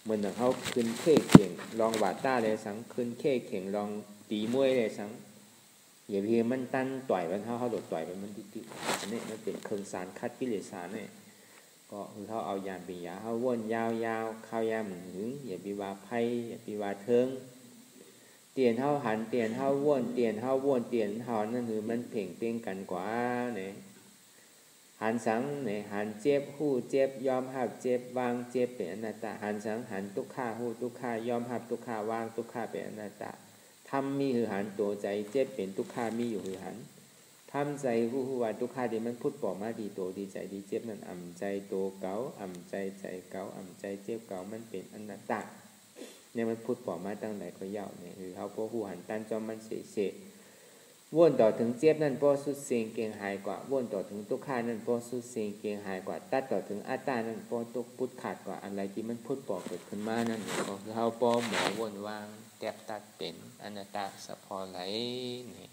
เหมือนเขาขึ้นเข่เข่งลองบาดต้าเลยสังขึ้นเข่เข่งลองตีมวยเลยสังอย่าเพียงมันตั้นต่อยมันเขาโดดต่อยมันติดอันนี้มันเป็นเครื่องสารคัดกิเลสเนี่ยก็คือเขาเอายามปียาเขาว่นยาวข้าวยามหนึ่งอย่าปีว่าไพ่อย่าปีว่าเทิงเตียนเขาหันเตียนเขาว่นเตียนเขาว่นเตียนเขานั่นคือมันเพ่งเพ่งกันกว่าเนี่ยหันสังเนี่ยหันเจ็บหู้เจ็บยอมหับเจ็บวางเจ็บเป็นอนัตตาหันสังหันทุกข้าหู้ทุกข้ายอมหับทุกข้าวางทุกข้าเป็นอนัตตาทำมีคือหันตัวใจเจ็บเป็นทุกข้ามีอยู่คือหันทำใจผู้ว่าทุกข้าดีมันพุทธปอกมาดีโตดีใจดีเจ็บนั่นอ่ำใจโตเก่าอ่ำใจเก่าอ่ำใจเจ็บเก่ามันเป็นอนัตตาเนี่ยมันพุทธปอกมาตั้งแต่ก็ยาวเนี่ยคือเขาพวกผู้หันตันจอมมันเสะว่นต่อถึงเจ็บนั่นพอสุดเสียงเกียงหายกว่าว่นต่อถึงทุกข้านั่นพอสุดเสียงเกียงหายกว่าตัดต่อถึงอัตตานั่นพอตุกพุทธขาดกว่าอะไรที่มันพุทธปอกเกิดขึ้นมานั่นก็คือเขาพอหมอว่นวางแตบตัดเป็นอนัตตาสะพอไหลนี่